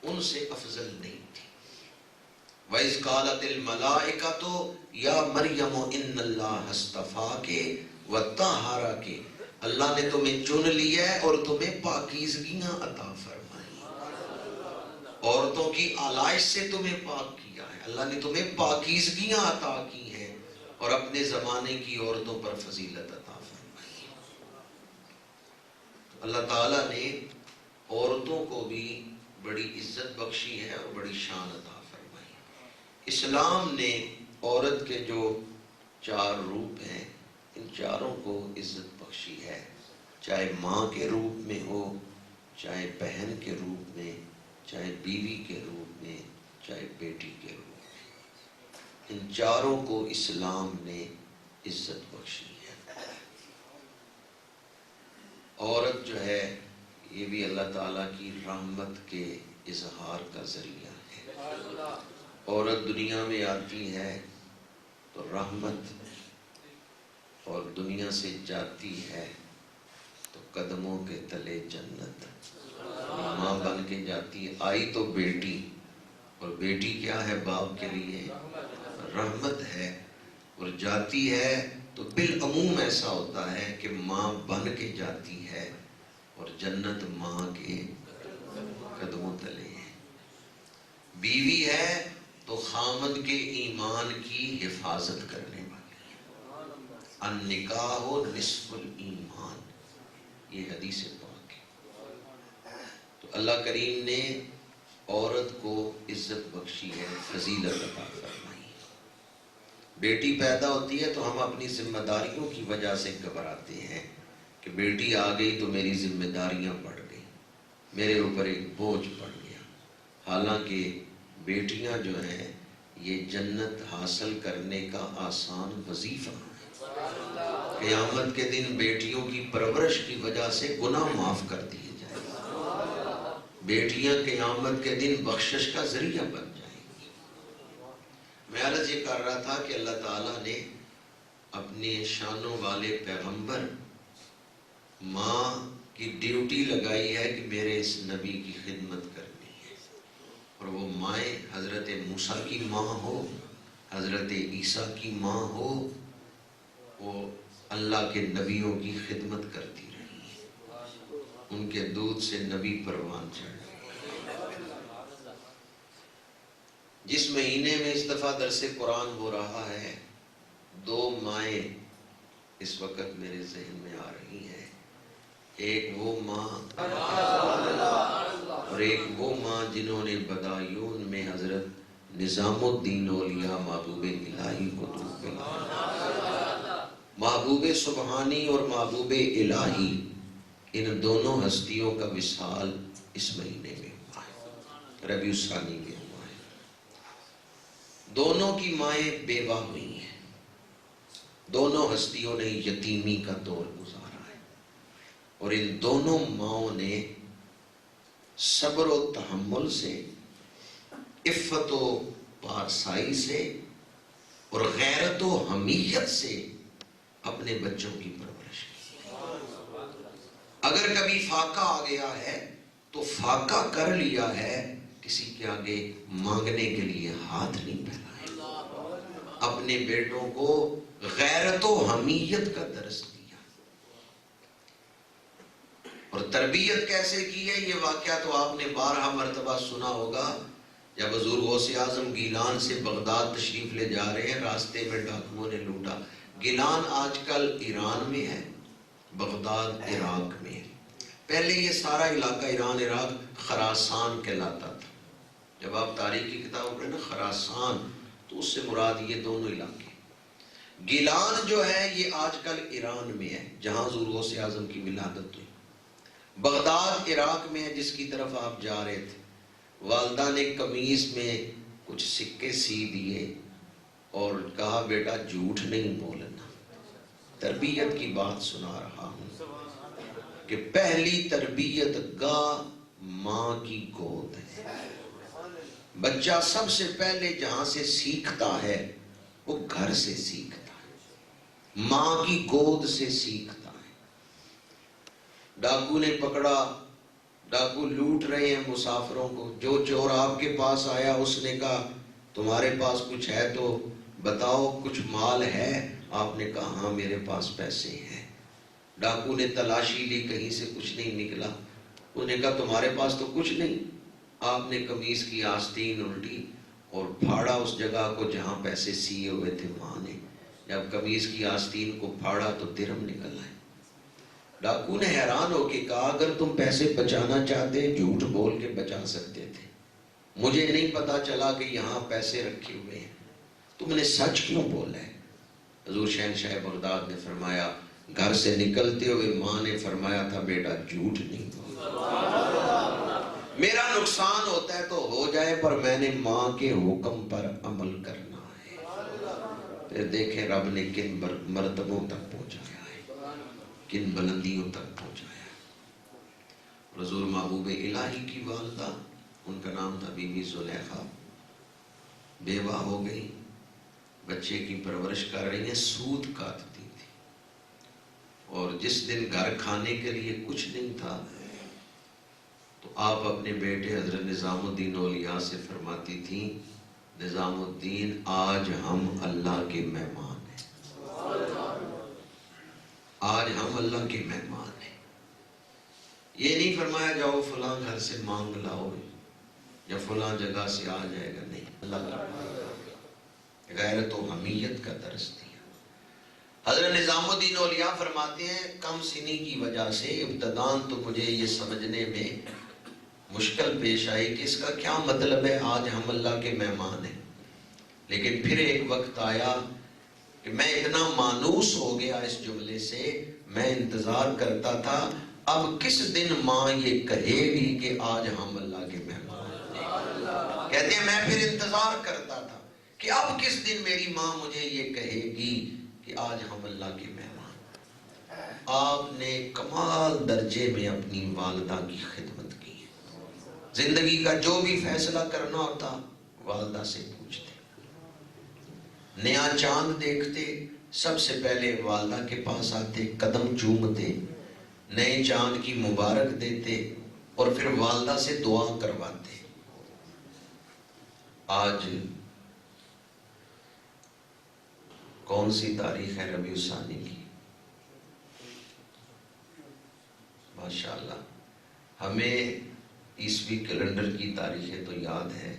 ان سے افضل نہیں تھی۔ وَإِذْ قَالَتِ الْمَلَائِكَةُ يَا مَرْيَمُ إِنَّ اللَّهَ اصْطَفَاكِ وَطَهَّرَكِ، اللہ نے تمہیں چن لیا ہے اور تمہیں پاکیزگیاں عطا فرمائی، عورتوں کی آلائش سے تمہیں پاک کیا ہے، اللہ نے تمہیں پاکیزگیاں عطا کی ہیں اور اپنے زمانے کی عورتوں پر فضیلت عطا فرمائی۔ اللہ تعالیٰ نے عورتوں کو بھی بڑی عزت بخشی ہے اور بڑی شان عطا فرمائی۔ اسلام نے عورت کے جو 4 روپ ہیں، ان چاروں کو عزت بخشی ہے، چاہے ماں کے روپ میں ہو، چاہے بہن کے روپ میں، چاہے بیوی کے روپ میں، چاہے بیٹی کے روپ میں، ان چاروں کو اسلام نے عزت بخشی ہے۔ عورت جو ہے یہ بھی اللہ تعالیٰ کی رحمت کے اظہار کا ذریعہ ہے۔ عورت دنیا میں آتی ہے تو رحمت، اور دنیا سے جاتی ہے تو قدموں کے تلے جنت۔ ماں بن کے جاتی ہے، آئی تو بیٹی، اور بیٹی کیا ہے باپ کے لیے؟ رحمت ہے، اور جاتی ہے تو بالعموم ایسا ہوتا ہے کہ ماں بن کے جاتی ہے اور جنت ماں کے قدموں تلے ہے۔ بیوی ہے تو خامد کے ایمان کی حفاظت کرنے والی ہے۔ النکاح نصف الایمان، یہ حدیث پاک ہے۔ تو اللہ کریم نے عورت کو عزت بخشی ہے، فضیلت عطا فرمائی ہے۔ بیٹی پیدا ہوتی ہے تو ہم اپنی ذمہ داریوں کی وجہ سے گھبراتے ہیں کہ بیٹی آ گئی تو میری ذمہ داریاں بڑھ گئی، میرے اوپر ایک بوجھ پڑ گیا۔ حالانکہ بیٹیاں جو ہیں یہ جنت حاصل کرنے کا آسان وظیفہ ہے۔ قیامت کے دن بیٹیوں کی پرورش کی وجہ سے گناہ معاف کر دیے جائیں گے، بیٹیاں قیامت کے دن بخشش کا ذریعہ بن جائیں گی۔ میں عرض یہ کر رہا تھا کہ اللہ تعالیٰ نے اپنے شانوں والے پیغمبر ماں کی ڈیوٹی لگائی ہے کہ میرے اس نبی کی خدمت کرنی ہے، اور وہ مائیں حضرت موسیٰ کی ماں ہو، حضرت عیسیٰ کی ماں ہو، وہ اللہ کے نبیوں کی خدمت کرتی رہی ہیں، ان کے دودھ سے نبی پروان چڑھ گئے۔ جس مہینے میں اس دفعہ درس قرآن ہو رہا ہے، 2 مائیں اس وقت میرے ذہن میں آ رہی ہیں۔ ایک وہ ماں اور ایک وہ ماں جنہوں نے بدایون میں حضرت نظام الدین اولیاء محبوب الہی کو دودھ پلایا۔ محبوب سبحانی اور محبوب الہی، ان دونوں ہستیوں کا وصال اس مہینے میں ہوا ہے، ربیع الثانی میں ہوا ہے۔ دونوں کی مائیں بیوہ ہوئی ہیں، دونوں ہستیوں نے یتیمی کا دور گزارا ہے، اور ان دونوں ماؤں نے صبر و تحمل سے، عفت و پارسائی سے اور غیرت و حمیت سے اپنے بچوں کی پرورش کی۔ اگر کبھی فاقہ آ گیا ہے تو فاقہ کر لیا ہے، کسی کے آگے مانگنے کے لیے ہاتھ نہیں پھیلائے، اپنے بیٹوں کو غیرت و حمیت کا درس دیا۔ اور تربیت کیسے کی ہے یہ واقعہ تو آپ نے 12 مرتبہ سنا ہوگا۔ جب حضور غوث اعظم گیلان سے بغداد تشریف لے جا رہے ہیں، راستے میں ڈاکوؤں نے لوٹا۔ گیلان آج کل ایران میں ہے، بغداد عراق میں ہے۔ پہلے یہ سارا علاقہ ایران عراق خراسان کہلاتا تھا۔ جب آپ تاریخ کی کتاب پڑھیں نا، خراسان تو اس سے مراد یہ دونوں علاقے۔ گیلان جو ہے یہ آج کل ایران میں ہے، جہاں حضور غوث اعظم کی ولادت ہوئی۔ بغداد عراق میں جس کی طرف آپ جا رہے تھے، والدہ نے قمیص میں کچھ سکے سی دیے اور کہا بیٹا جھوٹ نہیں بولنا۔ تربیت کی بات سنا رہا ہوں کہ پہلی تربیت گاہ ماں کی گود ہے۔ بچہ سب سے پہلے جہاں سے سیکھتا ہے وہ گھر سے سیکھتا ہے، ماں کی گود سے سیکھتا ہے۔ ڈاکو نے پکڑا، ڈاکو لوٹ رہے ہیں مسافروں کو، جو چور آپ کے پاس آیا اس نے کہا تمہارے پاس کچھ ہے تو بتاؤ، کچھ مال ہے؟ آپ نے کہا ہاں میرے پاس پیسے ہیں۔ ڈاکو نے تلاشی لی، کہیں سے کچھ نہیں نکلا۔ انہوں نے کہا تمہارے پاس تو کچھ نہیں۔ آپ نے قمیص کی آستین الٹی اور پھاڑا اس جگہ کو جہاں پیسے سیے ہوئے تھے ماں نے۔ جب قمیص کی آستین کو پھاڑا تو درہم نکل آئے۔ ڈاکو نے حیران ہو کے کہا اگر تم پیسے بچانا چاہتے جھوٹ بول کے بچا سکتے تھے، مجھے نہیں پتا چلا کہ یہاں پیسے رکھے ہوئے ہیں، تم نے سچ کیوں بولا ہے؟ حضور شہنشاہ بغداد نے فرمایا گھر سے نکلتے ہوئے ماں نے فرمایا تھا بیٹا جھوٹ نہیں بولنا، میرا نقصان ہوتا ہے تو ہو جائے پر میں نے ماں کے حکم پر عمل کرنا ہے۔ پھر دیکھیں رب نے کن مرتبوں تک پہنچایا ہے، کن بلندیوں تک پہنچایا ہے۔ حضور محبوب الہی کی والدہ، ان کا نام تھا بی بی زلیخا، بیوہ ہو گئی، بچے کی پرورش کر رہی ہیں، سود کاٹتی تھی، اور جس دن گھر کھانے کے لیے کچھ نہیں تھا تو آپ اپنے بیٹے حضرت نظام الدین اولیاء سے فرماتی تھیں نظام الدین آج ہم اللہ کے مہمان ہیں، آج ہم اللہ کے مہمان ہیں۔ یہ نہیں فرمایا جاؤ فلاں گھر سے مانگ لاؤ یا فلاں جگہ سے آ جائے گا، نہیں، اللہ کا غیرت و حمیت کا درس دیا۔ حضرت نظام الدین اولیاء فرماتے ہیں کم سنی کی وجہ سے ابتداً تو مجھے یہ سمجھنے میں مشکل پیش آئی کہ اس کا کیا مطلب ہے آج ہم اللہ کے مہمان ہیں، لیکن پھر ایک وقت آیا کہ میں اتنا مانوس ہو گیا اس جملے سے، میں انتظار کرتا تھا اب کس دن ماں یہ کہے گی کہ آج ہم اللہ کے مہمان ہیں۔ کہتے ہیں میں پھر انتظار کرتا تھا کہ اب کس دن میری ماں مجھے یہ کہے گی کہ آج ہم اللہ کے مہمان ہیں۔ آپ نے کمال درجے میں اپنی والدہ کی خدمت کی ہے، زندگی کا جو بھی فیصلہ کرنا ہوتا والدہ سے پوچھتے، نیا چاند دیکھتے سب سے پہلے والدہ کے پاس آتے، قدم چومتے، نئے چاند کی مبارک دیتے اور پھر والدہ سے دعا کرواتے۔ آج کون سی تاریخ ہے ربیع الثانی کی؟ ماشاءاللہ ہمیں عیسوی کیلنڈر کی تاریخیں تو یاد ہیں،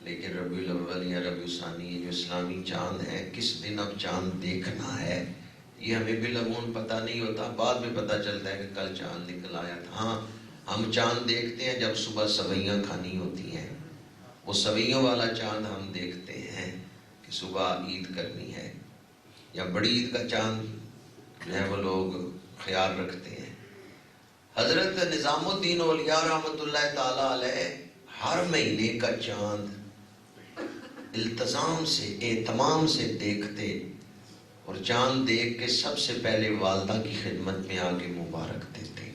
لیکن ربیع الاول یا ربیع الثانی یہ جو اسلامی چاند ہے کس دن اب چاند دیکھنا ہے یہ ہمیں بالعموم پتہ نہیں ہوتا، بعد میں پتہ چلتا ہے کہ کل چاند نکل آیا تھا۔ ہاں ہم چاند دیکھتے ہیں جب صبح سویاں کھانی ہوتی ہیں، وہ سویوں والا چاند ہم دیکھتے ہیں کہ صبح عید کرنی ہے، یا بڑی عید کا چاند جو ہے وہ لوگ خیال رکھتے ہیں۔ حضرت نظام الدین اولیاء رحمۃ اللہ تعالی علیہ ہر مہینے کا چاند التزام سے اہتمام سے دیکھتے اور چاند دیکھ کے سب سے پہلے والدہ کی خدمت میں آگے مبارک دیتے،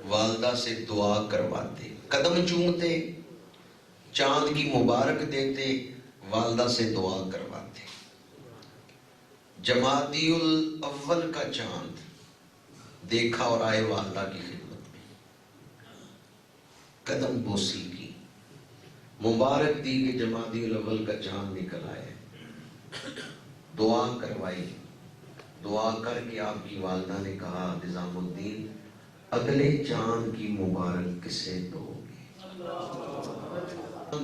والدہ سے دعا کرواتے، قدم چومتے، چاند کی مبارک دیتے، والدہ سے دعا کرواتے۔ جمادی الاول کا چاند دیکھا اور آئے والدہ کی خدمت میں، قدم بوسی کی، مبارک دی کہ جمادی الاول کا چاند نکل آئے، دعا کروائی۔ دعا کر کے آپ کی والدہ نے کہا نظام الدین اگلے چاند کی مبارک کسے دو گے؟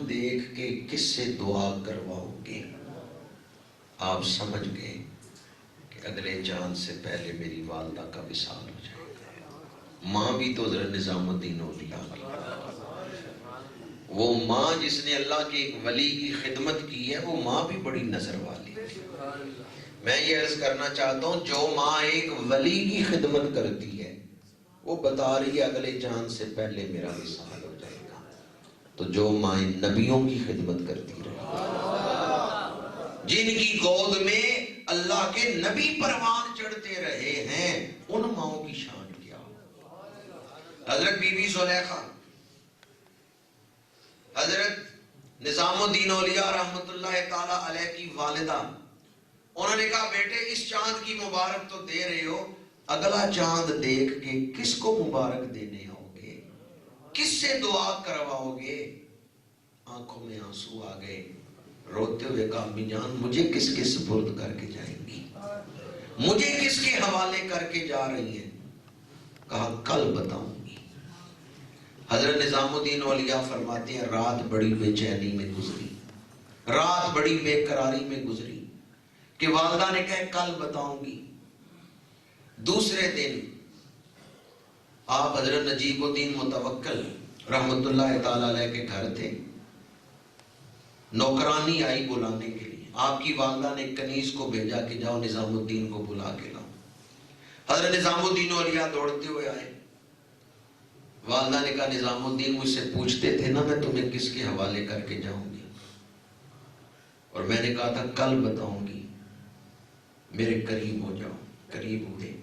دیکھ کے کس سے دعا کرواؤ گے؟ آپ سمجھ گئے کہ اگلے چاند سے پہلے میری والدہ کا وصال ہو جائے گا۔ ماں بھی تو حضرت نظام الدین اولیاء کی، وہ ماں جس نے اللہ کے ایک ولی کی خدمت کی ہے، وہ ماں بھی بڑی نظر والی تھی۔ میں یہ عرض کرنا چاہتا ہوں جو ماں ایک ولی کی خدمت کرتی ہے وہ بتا رہی ہے اگلے چاند سے پہلے میرا وصال ہو جائے گا. تو جو مائیں نبیوں کی خدمت کرتی رہی، جن کی گود میں اللہ کے نبی پروان چڑھتے رہے ہیں، ان ماؤں کی شان کیا ہو. حضرت بی بی زلیخا، حضرت نظام الدین اولیاء رحمت اللہ تعالی علیہ کی والدہ، انہوں نے کہا بیٹے اس چاند کی مبارک تو دے رہے ہو، اگلا چاند دیکھ کے کس کو مبارک دینے آؤ گے، کس سے دعا کرواؤ گے؟ آنکھوں میں آنسو آ گئے، روتے ہوئے کہا امی جان مجھے کس کے سپرد کر کے جائیں گی، مجھے کس کے حوالے کر کے جا رہی ہیں؟ کہا کل بتاؤں گی. حضرت نظام الدین اولیاء فرماتے ہیں رات بڑی بے چینی میں گزری، رات بڑی بے قراری میں گزری کہ والدہ نے کہا کل بتاؤں گی. دوسرے دن آپ حضرت نجیب الدین متوکل رحمت اللہ تعالی علیہ کے گھر تھے، نوکرانی آئی بلانے کے لیے. آپ کی والدہ نے کنیز کو بھیجا کہ جاؤ نظام الدین کو بلا کے لاؤ. حضرت نظام الدین اولیاء دوڑتے ہوئے آئے. والدہ نے کہا نظام الدین مجھ سے پوچھتے تھے نا میں تمہیں کس کے حوالے کر کے جاؤں گی، اور میں نے کہا تھا کل بتاؤں گی، میرے قریب ہو جاؤ. قریب ہوئے،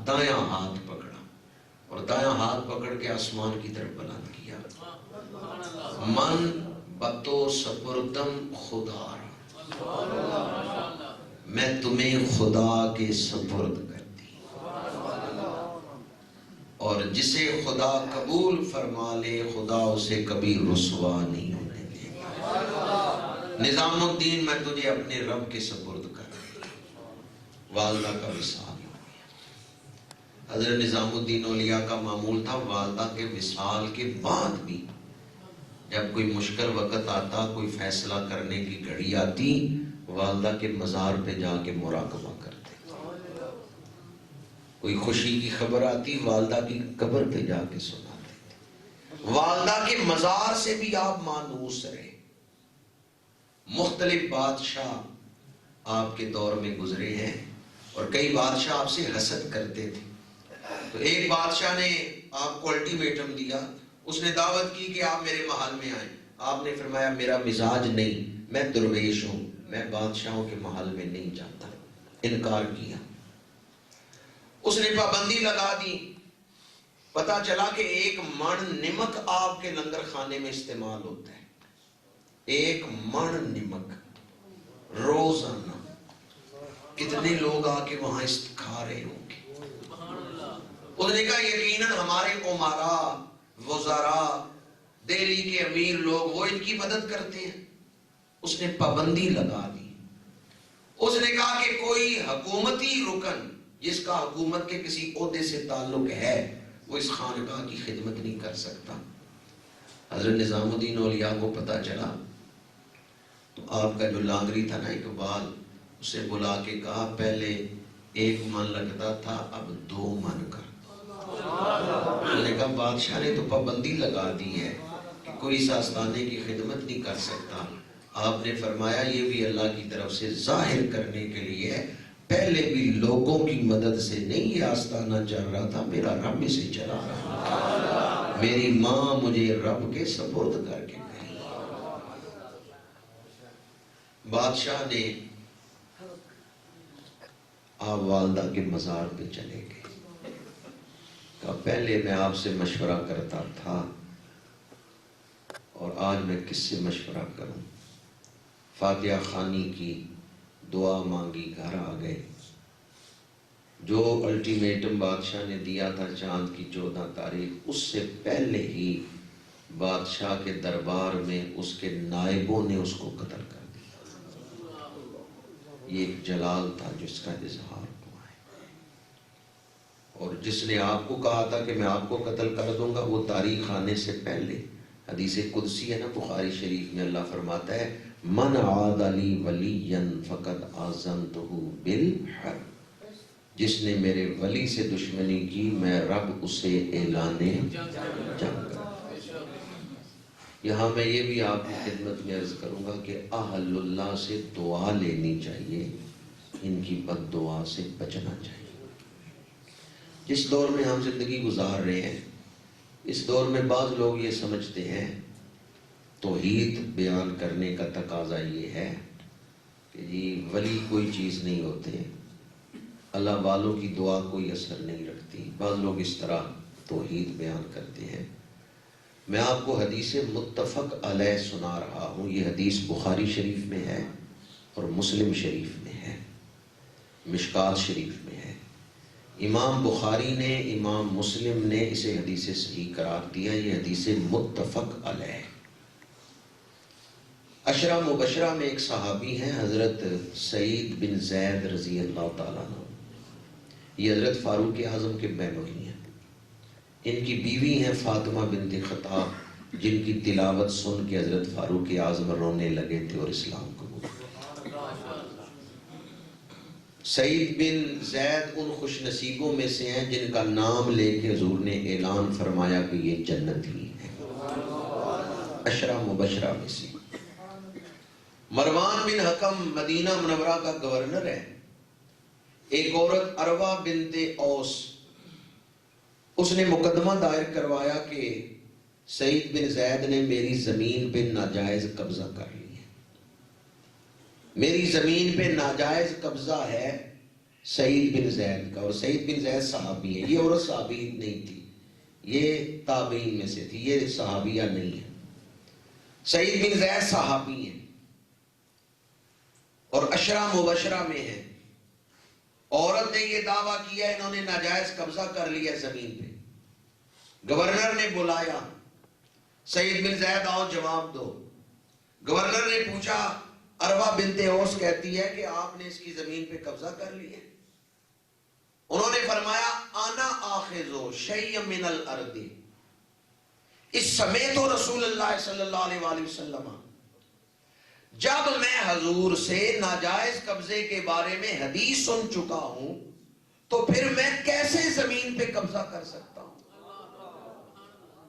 دایاں ہاتھ پکڑا اور دایاں ہاتھ پکڑ کے آسمان کی طرف بلند کیا. من بتو سپردم خدا را، میں تمہیں خدا کے سپرد کرتی، اور جسے خدا قبول فرما لے خدا اسے کبھی رسوا نہیں ہونے دے گا. نظام الدین میں تجھے اپنے رب کے سپرد کر رہی. والدہ کا وصال ہو گیا. حضرت نظام الدین اولیاء کا معمول تھا والدہ کے وصال کے بعد بھی جب کوئی مشکل وقت آتا، کوئی فیصلہ کرنے کی گھڑی آتی، والدہ کے مزار پہ جا کے مراقبہ کرتے. کوئی خوشی کی خبر آتی، والدہ کی قبر پہ جا کے سناتے. والدہ کے مزار سے بھی آپ مانوس رہے. مختلف بادشاہ آپ کے دور میں گزرے ہیں اور کئی بادشاہ آپ سے حسد کرتے تھے. تو ایک بادشاہ نے آپ کو الٹیمیٹم دیا، اس نے دعوت کی کہ آپ میرے محل میں آئیں. آپ نے فرمایا میرا مزاج نہیں، میں درویش ہوں، میں بادشاہوں کے محل میں نہیں جاتا. انکار کیا. اس نے پابندی لگا دی. پتا چلا کہ 1 من نمک آپ کے لنگر خانے میں استعمال ہوتا ہے. 1 من نمک روزانہ. کتنے لوگ آ کے وہاں کھا رہے ہوں گے. اس نے کہا یقیناً ہمارے امراء، وزراء، دہلی کے امیر لوگ وہ ان کی مدد کرتے ہیں. اس نے پابندی لگا دی. اس نے کہا کہ کوئی حکومتی رکن جس کا حکومت کے کسی عہدے سے تعلق ہے وہ اس خانقاہ کی خدمت نہیں کر سکتا. حضرت نظام الدین اولیاء کو پتا چلا تو آپ کا جو لانگری تھا نا اقبال، اسے بلا کے کہا پہلے 1 من لگتا تھا اب 2 من کر. انہوں نے کہا بادشاہ نے تو پابندی لگا دی ہے کہ کوئی اس آستانے کی خدمت نہیں کر سکتا. آپ نے فرمایا یہ بھی اللہ کی طرف سے ظاہر کرنے کے لیے ہے، پہلے بھی لوگوں کی مدد سے نہیں یہ آستانہ چل رہا تھا، میرا رب اسے چلا رہا. میری ماں مجھے رب کے سپرد کر کے گئی. بادشاہ نے آپ والدہ کے مزار پہ چلے گئے. کہا پہلے میں آپ سے مشورہ کرتا تھا اور آج میں کس سے مشورہ کروں. فاتحہ خوانی کی، دعا مانگی، گھر آ گئے. جو الٹیمیٹم بادشاہ نے دیا تھا چاند کی 14 تاریخ، اس سے پہلے ہی بادشاہ کے دربار میں اس کے نائبوں نے اس کو قتل کر دیا. یہ ایک جلال تھا جس کا اظہار ہوا ہے. اور جس نے آپ کو کہا تھا کہ میں آپ کو قتل کر دوں گا، وہ تاریخ آنے سے پہلے حدیث قدسی ہے نا بخاری شریف میں، اللہ فرماتا ہے من عاد لی ولیا فقد آذنتہ بالحرب. جس نے میرے ولی سے دشمنی کی میں رب اسے اعلان جنگ کر. یہاں میں یہ بھی آپ کی خدمت میں عرض کروں گا کہ اہل اللہ سے دعا لینی چاہیے، ان کی بد دعا سے بچنا چاہیے. جس دور میں ہم زندگی گزار رہے ہیں، اس دور میں بعض لوگ یہ سمجھتے ہیں توحید بیان کرنے کا تقاضا یہ ہے کہ جی ولی کوئی چیز نہیں ہوتے، اللہ والوں کی دعا کوئی اثر نہیں رکھتی. بعض لوگ اس طرح توحید بیان کرتے ہیں. میں آپ کو حدیث متفق علیہ سنا رہا ہوں. یہ حدیث بخاری شریف میں ہے اور مسلم شریف میں ہے، مشکات شریف میں ہے. امام بخاری نے، امام مسلم نے اسے حدیث صحیح قرار دیا. یہ حدیث متفق علیہ. عشرہ مبشرہ میں ایک صحابی ہیں حضرت سعید بن زید رضی اللہ تعالیٰ عنہ. یہ حضرت فاروق اعظم کے بہنوئی ہیں. ان کی بیوی ہیں فاطمہ بنت خطاب، جن کی تلاوت سن کے حضرت فاروق اعظم رونے لگے تھے اور اسلام قبول کیا. سعید بن زید ان خوش نصیبوں میں سے ہیں جن کا نام لے کے حضور نے اعلان فرمایا کہ یہ جنتی ہے. عشرہ مبشرہ میں سے. مروان بن حکم مدینہ منورہ کا گورنر ہے. ایک عورت عروہ بنت اوس، اس نے مقدمہ دائر کروایا کہ سعید بن زید نے میری زمین پہ ناجائز قبضہ کر لی ہے. میری زمین پہ ناجائز قبضہ ہے سعید بن زید کا. اور سعید بن زید صحابی ہے. یہ عورت صحابی نہیں تھی، یہ تابعین میں سے تھی، یہ صحابیہ نہیں ہے. سعید بن زید صحابی ہیں اور عشرہ مبشرہ میں ہیں. عورت نے یہ دعویٰ کیا انہوں نے ناجائز قبضہ کر لیا زمین پہ. گورنر نے بلایا، سعید بن زید آؤ جواب دو. گورنر نے پوچھا، عروہ بنت اوس کہتی ہے کہ آپ نے اس کی زمین پہ قبضہ کر لیا. انہوں نے فرمایا انا آخذ شیء من الارض، اس سمیت رسول اللہ صلی اللہ علیہ وآلہ وسلم، جب میں حضور سے ناجائز قبضے کے بارے میں حدیث سن چکا ہوں تو پھر میں کیسے زمین پہ قبضہ کر سکتا ہوں.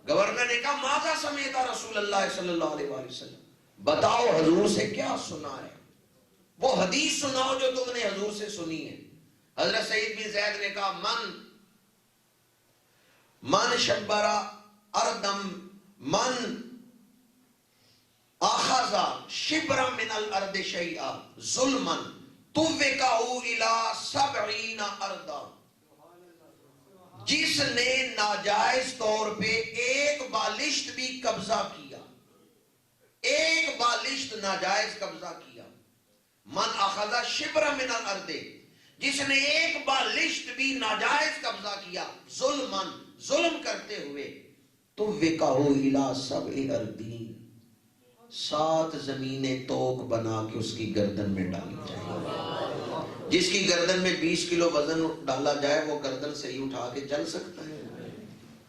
گورنر نے کہا ماذا سمیت رسول اللہ صلی اللہ علیہ وآلہ وسلم، بتاؤ حضور سے کیا سنا ہے، وہ حدیث سناؤ جو تم نے حضور سے سنی ہے. حضرت سعید بن زید نے کہا من شبرا اردم من اخذ شبرا من الارض شیئا ظلما توقعہ الی 70 ارضا، جس نے ناجائز طور پہ ایک بالشت بھی قبضہ کیا، ایک بالشت ناجائز قبضہ کیا. من اخذ شبرا من الارض، جس نے ایک بالشت بھی ناجائز قبضہ کیا، ظلم کرتے ہوئے، توقعہ الی 7 اردین، 7 زمینیں توق بنا کے اس کی گردن میں ڈالی جائیں. جس کی گردن میں 20 کلو وزن ڈالا جائے وہ گردن سے ہی اٹھا کے چل سکتا ہے؟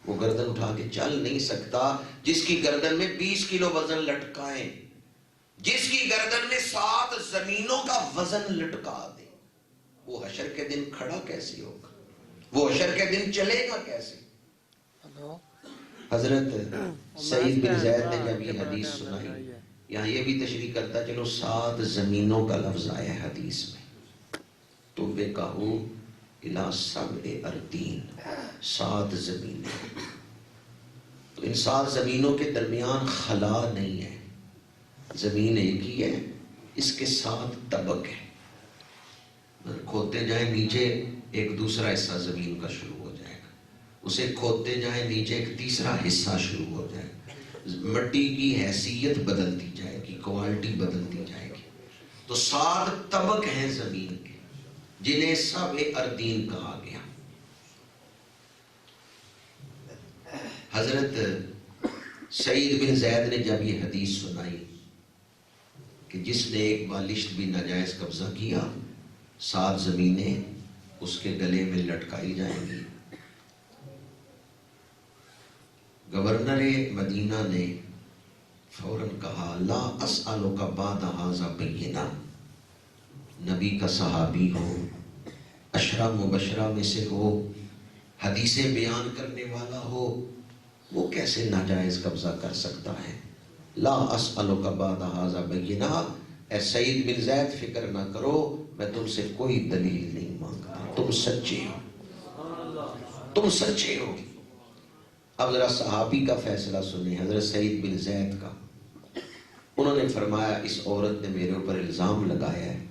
وہ گردن اٹھا کے چل نہیں سکتا. جس کی گردن میں 20 کلو وزن لٹکائیں، جس کی گردن میں 7 زمینوں کا وزن لٹکا دے، وہ حشر کے دن کھڑا کیسے ہوگا؟ وہ حشر کے دن چلے گا کیسے؟ حضرت سعید بن زید نے جب یہ حدیث سنائی، یہاں یہ بھی تشریح کرتا چلو 7 زمینوں کا لفظ آیا ہے حدیث میں، تو وہ کہو الی 7 اردین، 7 زمینیں. تو ان 7 زمینوں کے درمیان خلا نہیں ہے، زمین ایک ہی ہے، اس کے 7 طبق ہیں. کھودتے جائیں نیچے ایک دوسرا حصہ زمین کا شروع ہو جائے گا، اسے کھودتے جائیں نیچے ایک تیسرا حصہ شروع ہو جائے گا. مٹی کی حیثیت بدلتی جائے گی، کوالٹی بدلتی جائے گی. تو 7 طبق ہیں زمین کے جنہیں 7 اردین کہا گیا. حضرت سعید بن زید نے جب یہ حدیث سنائی کہ جس نے ایک بالشت بھی ناجائز قبضہ کیا، 7 زمینیں اس کے گلے میں لٹکائی جائیں گی. گورنر مدینہ نے فوراً کہا لا اسألک بعد ھذا بینہ، نبی کا صحابی ہو، عشرہ مبشرہ میں سے ہو، حدیثیں بیان کرنے والا ہو، وہ کیسے ناجائز قبضہ کر سکتا ہے؟ لا اسألک بعد ھذا بینہ، اے سعید بن زید فکر نہ کرو، میں تم سے کوئی دلیل نہیں مانگتا، تم سچے ہو. تم سچے ہو۔ اب ذرا صحابی کا فیصلہ سنیں، حضرت سعید بن زید کا۔ انہوں نے فرمایا اس عورت نے میرے اوپر الزام لگایا ہے،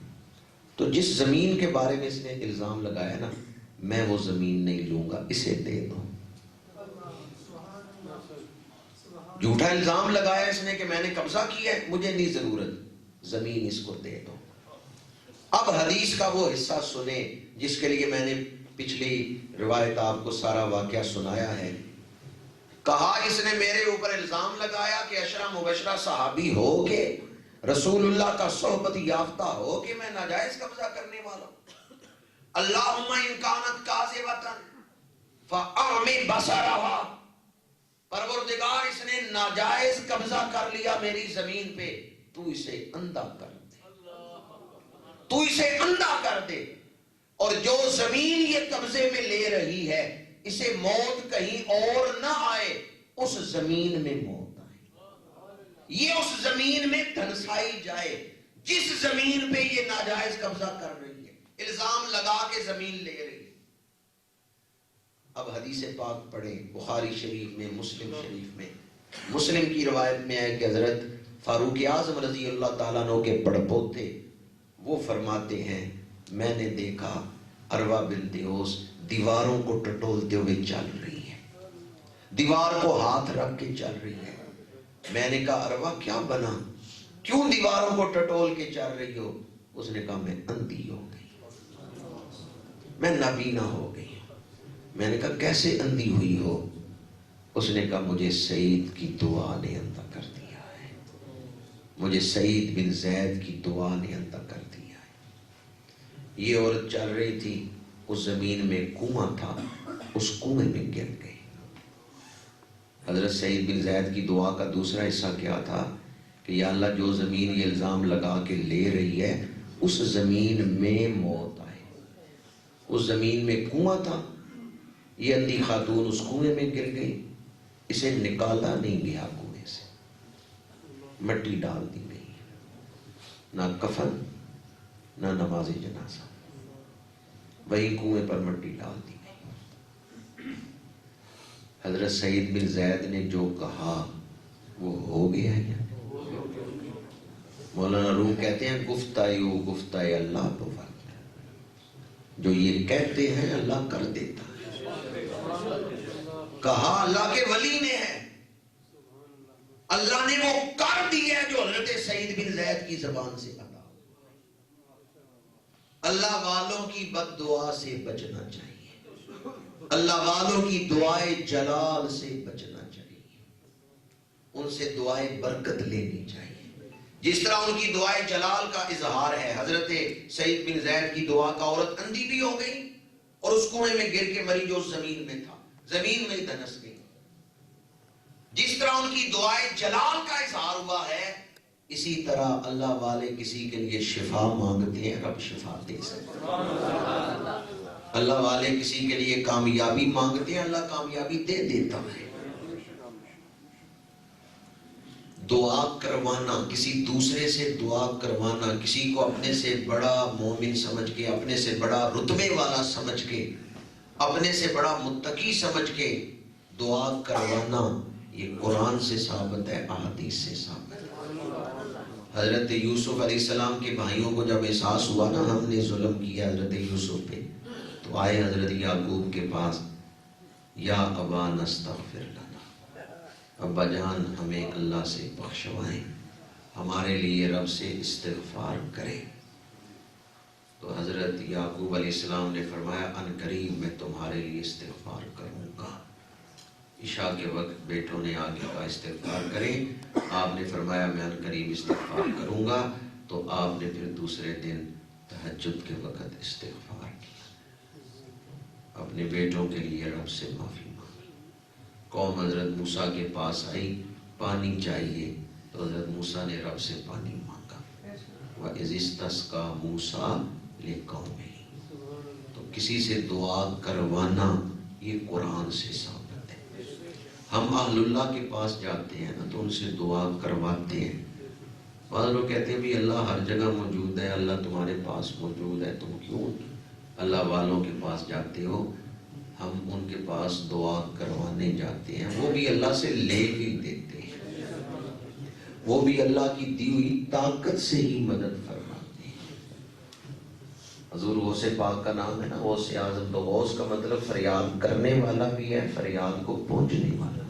تو جس زمین کے بارے میں اس نے الزام لگایا نا، میں وہ زمین نہیں لوں گا، اسے دے دو۔ جھوٹا الزام لگایا اس نے کہ میں نے قبضہ کیا ہے، مجھے نہیں ضرورت، زمین اس کو دے دو۔ اب حدیث کا وہ حصہ سنیں جس کے لیے میں نے پچھلی روایت آپ کو سارا واقعہ سنایا ہے۔ کہا اس نے میرے اوپر الزام لگایا کہ عشرہ مبشرہ صحابی ہو کے، رسول اللہ کا صحبت یافتہ ہو کے میں ناجائز قبضہ کرنے والا ہوں۔ اللہم ان کانت کاذبۃ فاعمی بصرہا، پروردگار اس نے ناجائز قبضہ کر لیا میری زمین پہ، تو اسے اندھا کر دے، تو اسے اندھا کر دے، اور جو زمین یہ قبضے میں لے رہی ہے اسے موت کہیں اور نہ آئے، اس زمین میں موت آئے، یہ اس زمین میں دھنسائی جائے جس زمین پہ یہ ناجائز قبضہ کر رہی ہے، الزام لگا کے زمین لے رہی ہے۔ اب حدیث پاک پڑھیں، بخاری شریف میں، مسلم شریف میں۔ مسلم کی روایت میں ہے کہ حضرت فاروق اعظم رضی اللہ تعالیٰ عنہ کے پڑپوتے، وہ فرماتے ہیں میں نے دیکھا عروہ بنت اوس دیواروں کو ٹٹولتے ہوئے چل رہی ہے، دیوار کو ہاتھ رکھ کے چل رہی ہے۔ میں نے کہا عروہ کیا بنا، کیوں دیواروں کو ٹٹول کے چل رہی ہو؟ اس نے کہا میں اندھی ہو گئی، میں نابینا ہو گئی۔ میں نے کہا کیسے اندھی ہوئی ہو؟ اس نے کہا مجھے سعید کی دعا نے اندھا کر دیا ہے، مجھے سعید بن زید کی دعا نے اندھا کر دیا ہے۔ یہ عورت چل رہی تھی، اس زمین میں کنواں تھا، اس کنویں میں گر گئی۔ حضرت سعید بن زید کی دعا کا دوسرا حصہ کیا تھا کہ یا اللہ جو زمین یہ الزام لگا کے لے رہی ہے اس زمین میں موت آئے۔ اس زمین میں کنواں تھا، یہ اندھی خاتون اس کنویں میں گر گئی، اسے نکالا نہیں گیا کنویں سے، مٹی ڈال دی گئی، نہ کفن نہ نماز جنازہ، وہی کنویں پر مٹی ڈال دی گئی۔ حضرت سعید بن زید نے جو کہا وہ ہو گیا ہے۔ مولانا روم کہتے ہیں گفتہ اللہ بود، جو یہ کہتے ہیں اللہ کر دیتا ہے۔ کہا اللہ کے ولی نے ہے، اللہ نے وہ کر دیا ہے جو حضرت سعید بن زید کی زبان سے ادا ہوا۔ اللہ والوں کی بد دعا سے بچنا چاہیے، اللہ والوں کی دعائے جلال سے بچنا چاہیے، ان سے دعائے برکت لینی چاہیے۔ جس طرح ان کی دعائے جلال کا اظہار ہے، حضرت سعید بن زید کی دعا کا، عورت اندھی بھی ہو گئی اور اس کنویں میں گر کے مری جو زمین میں تھا، زمین میں دھنس گئی۔ جس طرح ان کی دعائے جلال کا اظہار ہوا ہے، اسی طرح اللہ والے کسی کے لیے شفا مانگتے ہیں، رب شفا دے سکتے ہیں۔ اللہ والے کسی کے لیے کامیابی مانگتے ہیں، اللہ کامیابی دے دیتا ہے۔ دعا کروانا، کسی دوسرے سے دعا کروانا، کسی کو اپنے سے بڑا مومن سمجھ کے، اپنے سے بڑا رتبے والا سمجھ کے، اپنے سے بڑا متقی سمجھ کے دعا کروانا، یہ قرآن سے ثابت ہے، احادیث سے ثابت ہے۔ حضرت یوسف علیہ السلام کے بھائیوں کو جب احساس ہوا نا ہم نے ظلم کیا حضرت یوسف پہ، تو آئے حضرت یعقوب کے پاس، یا ابا نستغفر لنا، ابا جان ہمیں اللہ سے بخشوائیں، ہمارے لیے رب سے استغفار کریں۔ تو حضرت یعقوب علیہ السلام نے فرمایا ان قریب میں تمہارے لیے استغفار کروں گا۔ عشاء کے وقت بیٹوں نے آگے کہا استغفار کریں، آپ نے فرمایا میں ان قریب استغفار کروں گا، تو آپ نے پھر دوسرے دن تہجد کے وقت استغفار کیا، اپنے بیٹوں کے لیے رب سے معافی مانگی۔ قوم حضرت موسیٰ کے پاس آئی، پانی چاہیے، تو حضرت موسیٰ نے رب سے پانی مانگا، وَإِذِ اسْتَسْقَىٰ مُوسَىٰ لِقَوْمِهِ۔ تو کسی سے دعا کروانا یہ قرآن سے ثابت ہے۔ ہم اہل اللہ کے پاس جاتے ہیں نا تو ان سے دعا کرواتے ہیں۔ بعض لوگ کہتے ہیں بھی اللہ ہر جگہ موجود ہے، اللہ تمہارے پاس موجود ہے، تم کیوں اللہ والوں کے پاس جاتے ہو؟ ہم ان کے پاس دعا کروانے جاتے ہیں، وہ بھی اللہ سے لے ہی دیتے ہیں، وہ بھی اللہ کی دی ہوئی طاقت سے ہی مدد فرماتے ہیں۔ حضور غوث پاک کا نام ہے نا غوث اعظم، تو غوث کا مطلب فریاد کرنے والا بھی ہے، فریاد کو پہنچنے والا۔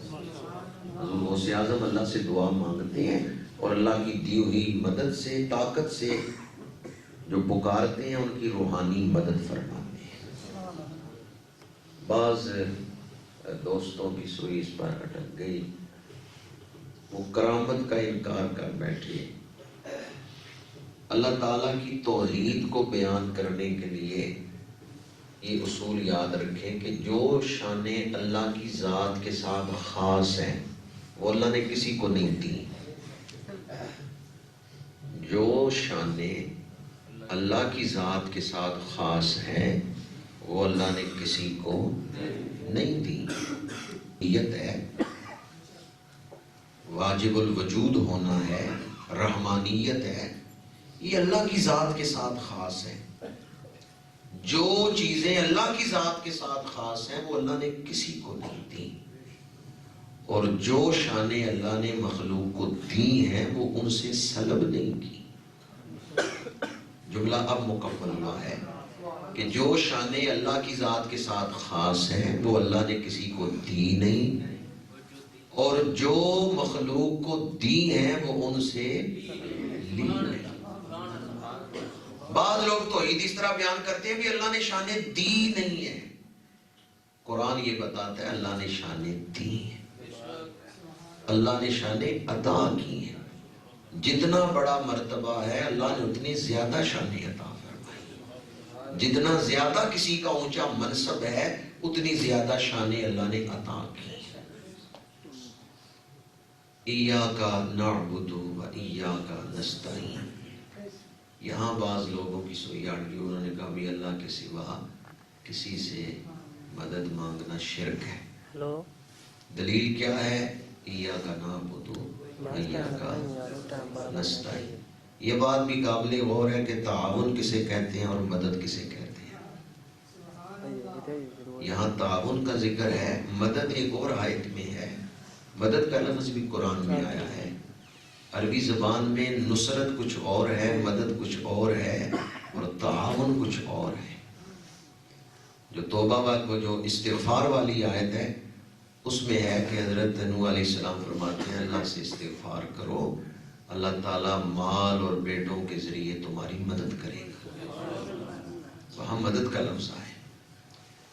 حضور غوث اعظم اللہ سے دعا مانگتے ہیں اور اللہ کی دی ہوئی مدد سے، طاقت سے جو پکارتے ہیں ان کی روحانی مدد فرماتے ہیں۔ بعض دوستوں کی سوئی اس پر اٹک گئی، وہ کرامت کا انکار کر بیٹھے۔ اللہ تعالیٰ کی توحید کو بیان کرنے کے لیے یہ اصول یاد رکھیں کہ جو شانیں اللہ کی ذات کے ساتھ خاص ہیں وہ اللہ نے کسی کو نہیں دی۔ جو شانیں اللہ کی ذات کے ساتھ خاص ہیں وہ اللہ نے کسی کو نہیں دی۔ نیت ہے، واجب الوجود ہونا ہے، رحمانیت ہے، یہ اللہ کی ذات کے ساتھ خاص ہے۔ جو چیزیں اللہ کی ذات کے ساتھ خاص ہیں وہ اللہ نے کسی کو نہیں دی، اور جو شانیں اللہ نے مخلوق کو دی ہیں وہ ان سے سلب نہیں کی۔ جملہ اب مکمل ہوا ہے کہ جو شانیں اللہ کی ذات کے ساتھ خاص ہیں وہ اللہ نے کسی کو دی نہیں، اور جو مخلوق کو دی ہیں وہ ان سے لی نہیں۔ بعض لوگ توحید اس طرح بیان کرتے ہیں کہ اللہ نے شانیں دی نہیں ہیں، قرآن یہ بتاتا ہے اللہ نے شانیں دی ہیں، اللہ نے شانیں عطا کی ہیں۔ جتنا بڑا مرتبہ ہے اللہ نے اتنی زیادہ شانیں عطا فرمائی، جتنا زیادہ کسی کا اونچا منصب ہے اتنی زیادہ شانیں اللہ نے عطا کی۔ ایاک نعبد و ایاک نستعین، یہاں بعض لوگوں کی سوئی اڑ گئی، انہوں نے کہا بھی اللہ کے سوا کسی سے مدد مانگنا شرک ہے۔ دلیل کیا ہے؟ ایاک نعبد و ایاک نستعین۔ یہ بات بھی قابل غور ہے کہ تعاون کسے کہتے ہیں اور مدد کسے کہتے ہیں۔ یہاں تعاون کا ذکر ہے، مدد ایک اور آیت میں ہے، مدد کا لفظ بھی قرآن میں آیا ہے۔ عربی زبان میں نصرت کچھ اور ہے، مدد کچھ اور ہے، اور تعاون کچھ اور ہے۔ جو توبہ جو استغفار والی آیت ہے اس میں ہے کہ حضرت نوح علیہ السلام فرماتے ہیں اللہ سے استغفار کرو، اللہ تعالیٰ مال اور بیٹوں کے ذریعے تمہاری مدد کرے گا۔ وہاں مدد کا لفظ آئے،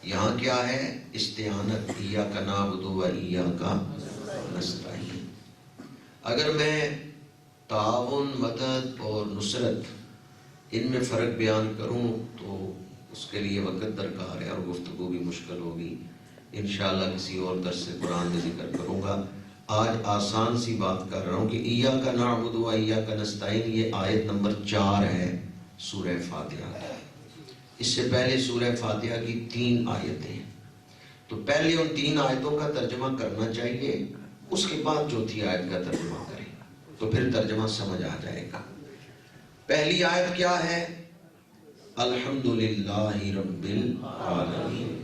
یہاں کیا ہے؟ استعانت، ایاک نعبد و ایاک نستعین۔ اگر میں تعاون، مدد اور نصرت ان میں فرق بیان کروں تو اس کے لیے وقت درکار ہے اور گفتگو بھی مشکل ہوگی، انشاءاللہ کسی اور درس سے قرآن میں ذکر کروں گا۔ آج آسان سی بات کر رہا ہوں کہ ایاک نعبد و ایاک نستعین، یہ آیت نمبر 4 ہے سورہ فاتحہ کی۔ اس سے پہلے سورہ فاتحہ کی 3 آیتیں ہیں، تو پہلے ان 3 آیتوں کا ترجمہ کرنا چاہیے، اس کے بعد چوتھی آیت کا ترجمہ کریں تو پھر ترجمہ سمجھ آ جائے گا۔ پہلی آیت کیا ہے؟ الحمدللہ رب العالمین۔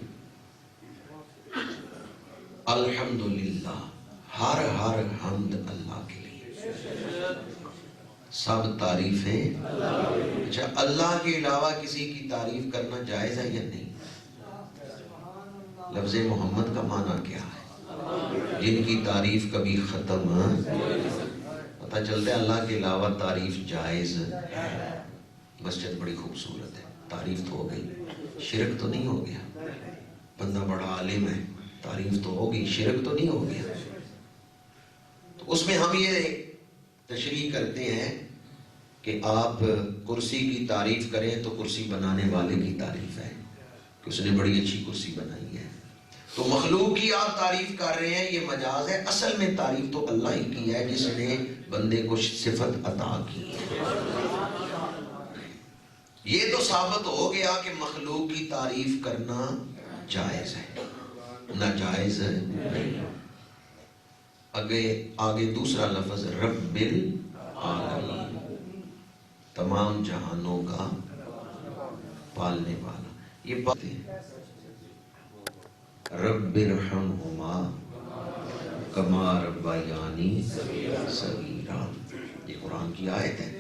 الحمدللہ، ہر حمد اللہ کے لیے، سب تعریفیں۔ اچھا، اللہ کے علاوہ کسی کی تعریف کرنا جائز ہے یا نہیں؟ لفظ محمد کا معنی کیا ہے؟ جن کی تعریف کبھی ختم، پتہ چلتا ہے اللہ کے علاوہ تعریف جائز ہے۔ مسجد بڑی خوبصورت ہے، تعریف تو ہو گئی، شرک تو نہیں ہو گیا؟ بندہ بڑا عالم ہے، تعریف تو ہو گئی، شرک تو نہیں ہو گیا؟ تو اس میں ہم یہ تشریح کرتے ہیں کہ آپ کرسی کی تعریف کریں تو کرسی بنانے والے کی تعریف ہے کہ اس نے بڑی اچھی کرسی بنائی ہے۔ تو مخلوق کی آپ تعریف کر رہے ہیں، یہ مجاز ہے، اصل میں تعریف تو اللہ ہی کی ہے جس نے بندے کو صفت عطا کی ہے۔ یہ تو ثابت ہو گیا کہ مخلوق کی تعریف کرنا جائز ہے، ناجائز نہیں۔ آگے دوسرا لفظ رب العالمین، تمام جہانوں کا پالنے والا۔ یہ باتیں رب ارحمہما کما ربیانی صغیرا، یہ قرآن کی آیت ہے،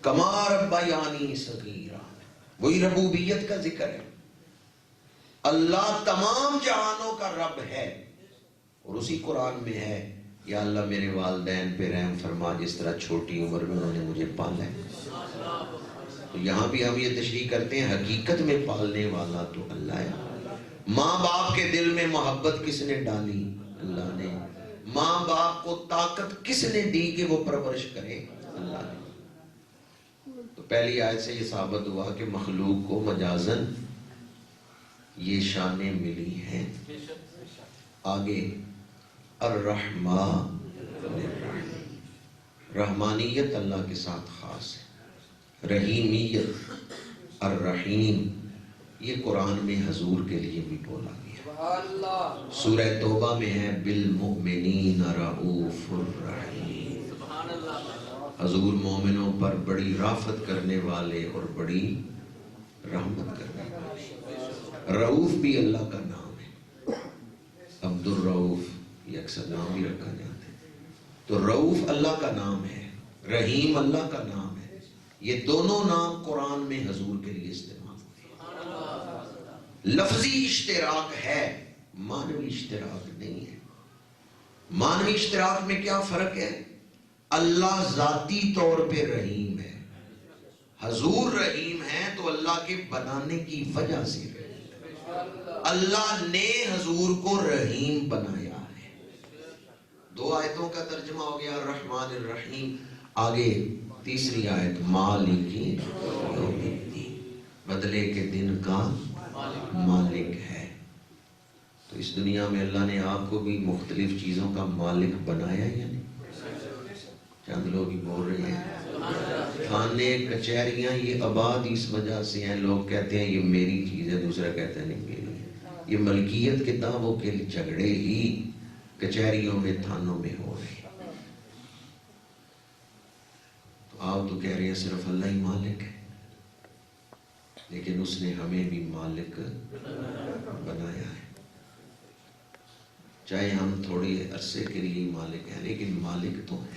کما ربیانی صغیرا، وہی ربوبیت کا ذکر ہے۔ اللہ تمام جہانوں کا رب ہے، اور اسی قرآن میں ہے یا اللہ میرے والدین پہ رحم فرما جس طرح چھوٹی عمر میں انہوں نے مجھے پالا ہے۔ تو یہاں بھی ہم یہ تشریح کرتے ہیں حقیقت میں پالنے والا تو اللہ ہے۔ ماں باپ کے دل میں محبت کس نے ڈالی؟ اللہ نے۔ ماں باپ کو طاقت کس نے دی کہ وہ پرورش کرے؟ اللہ نے۔ تو پہلی آیت سے یہ ثابت ہوا کہ مخلوق کو مجازن یہ شانیں ملی ہیں۔ آگے الرحمن، رحمانیت اللہ کے ساتھ خاص ہے، رحیمیت الرحیم یہ قرآن میں حضور کے لیے بھی بولا گیا۔ سورہ توبہ میں ہے بالمؤمنین رؤوف الرحیم، حضور مومنوں پر بڑی رافت کرنے والے اور بڑی رحمت کرنے والے۔ رؤوف بھی اللہ کا نام ہے، عبد الرؤوف یہ اکثر نام بھی رکھا جاتا ہے۔ تو رؤوف اللہ کا نام ہے، رحیم اللہ کا نام ہے، یہ دونوں نام قرآن میں حضور کے لیے استعمال ہوئے۔ لفظی اشتراک ہے، معنوی اشتراک نہیں ہے۔ معنوی اشتراک میں کیا فرق ہے؟ اللہ ذاتی طور پہ رحیم ہے، حضور رحیم ہے تو اللہ کے بنانے کی وجہ سے اللہ نے حضور کو رحیم بنایا ہے۔ دو آیتوں کا ترجمہ ہو گیا الرحمن الرحیم۔ آگے تیسری آیت مالک یوم الدین، بدلے کے دن کا مالک ہے۔ تو اس دنیا میں اللہ نے آپ کو بھی مختلف چیزوں کا مالک بنایا یا نہیں؟ چند لوگ ہی بول رہے ہیں۔ تھانے کچہریاں یہ آباد اس وجہ سے ہیں، لوگ کہتے ہیں یہ میری چیز ہے، دوسرا کہتا ہے نہیں میری ہے۔ یہ ملکیت کتابوں کے جھگڑے ہی کچہریوں میں تھانوں میں ہو رہے ہیں۔ تو آپ تو کہہ رہے ہیں صرف اللہ ہی مالک ہے، لیکن اس نے ہمیں بھی مالک بنایا ہے۔ چاہے ہم تھوڑے عرصے کے لیے مالک ہیں، لیکن مالک تو ہیں۔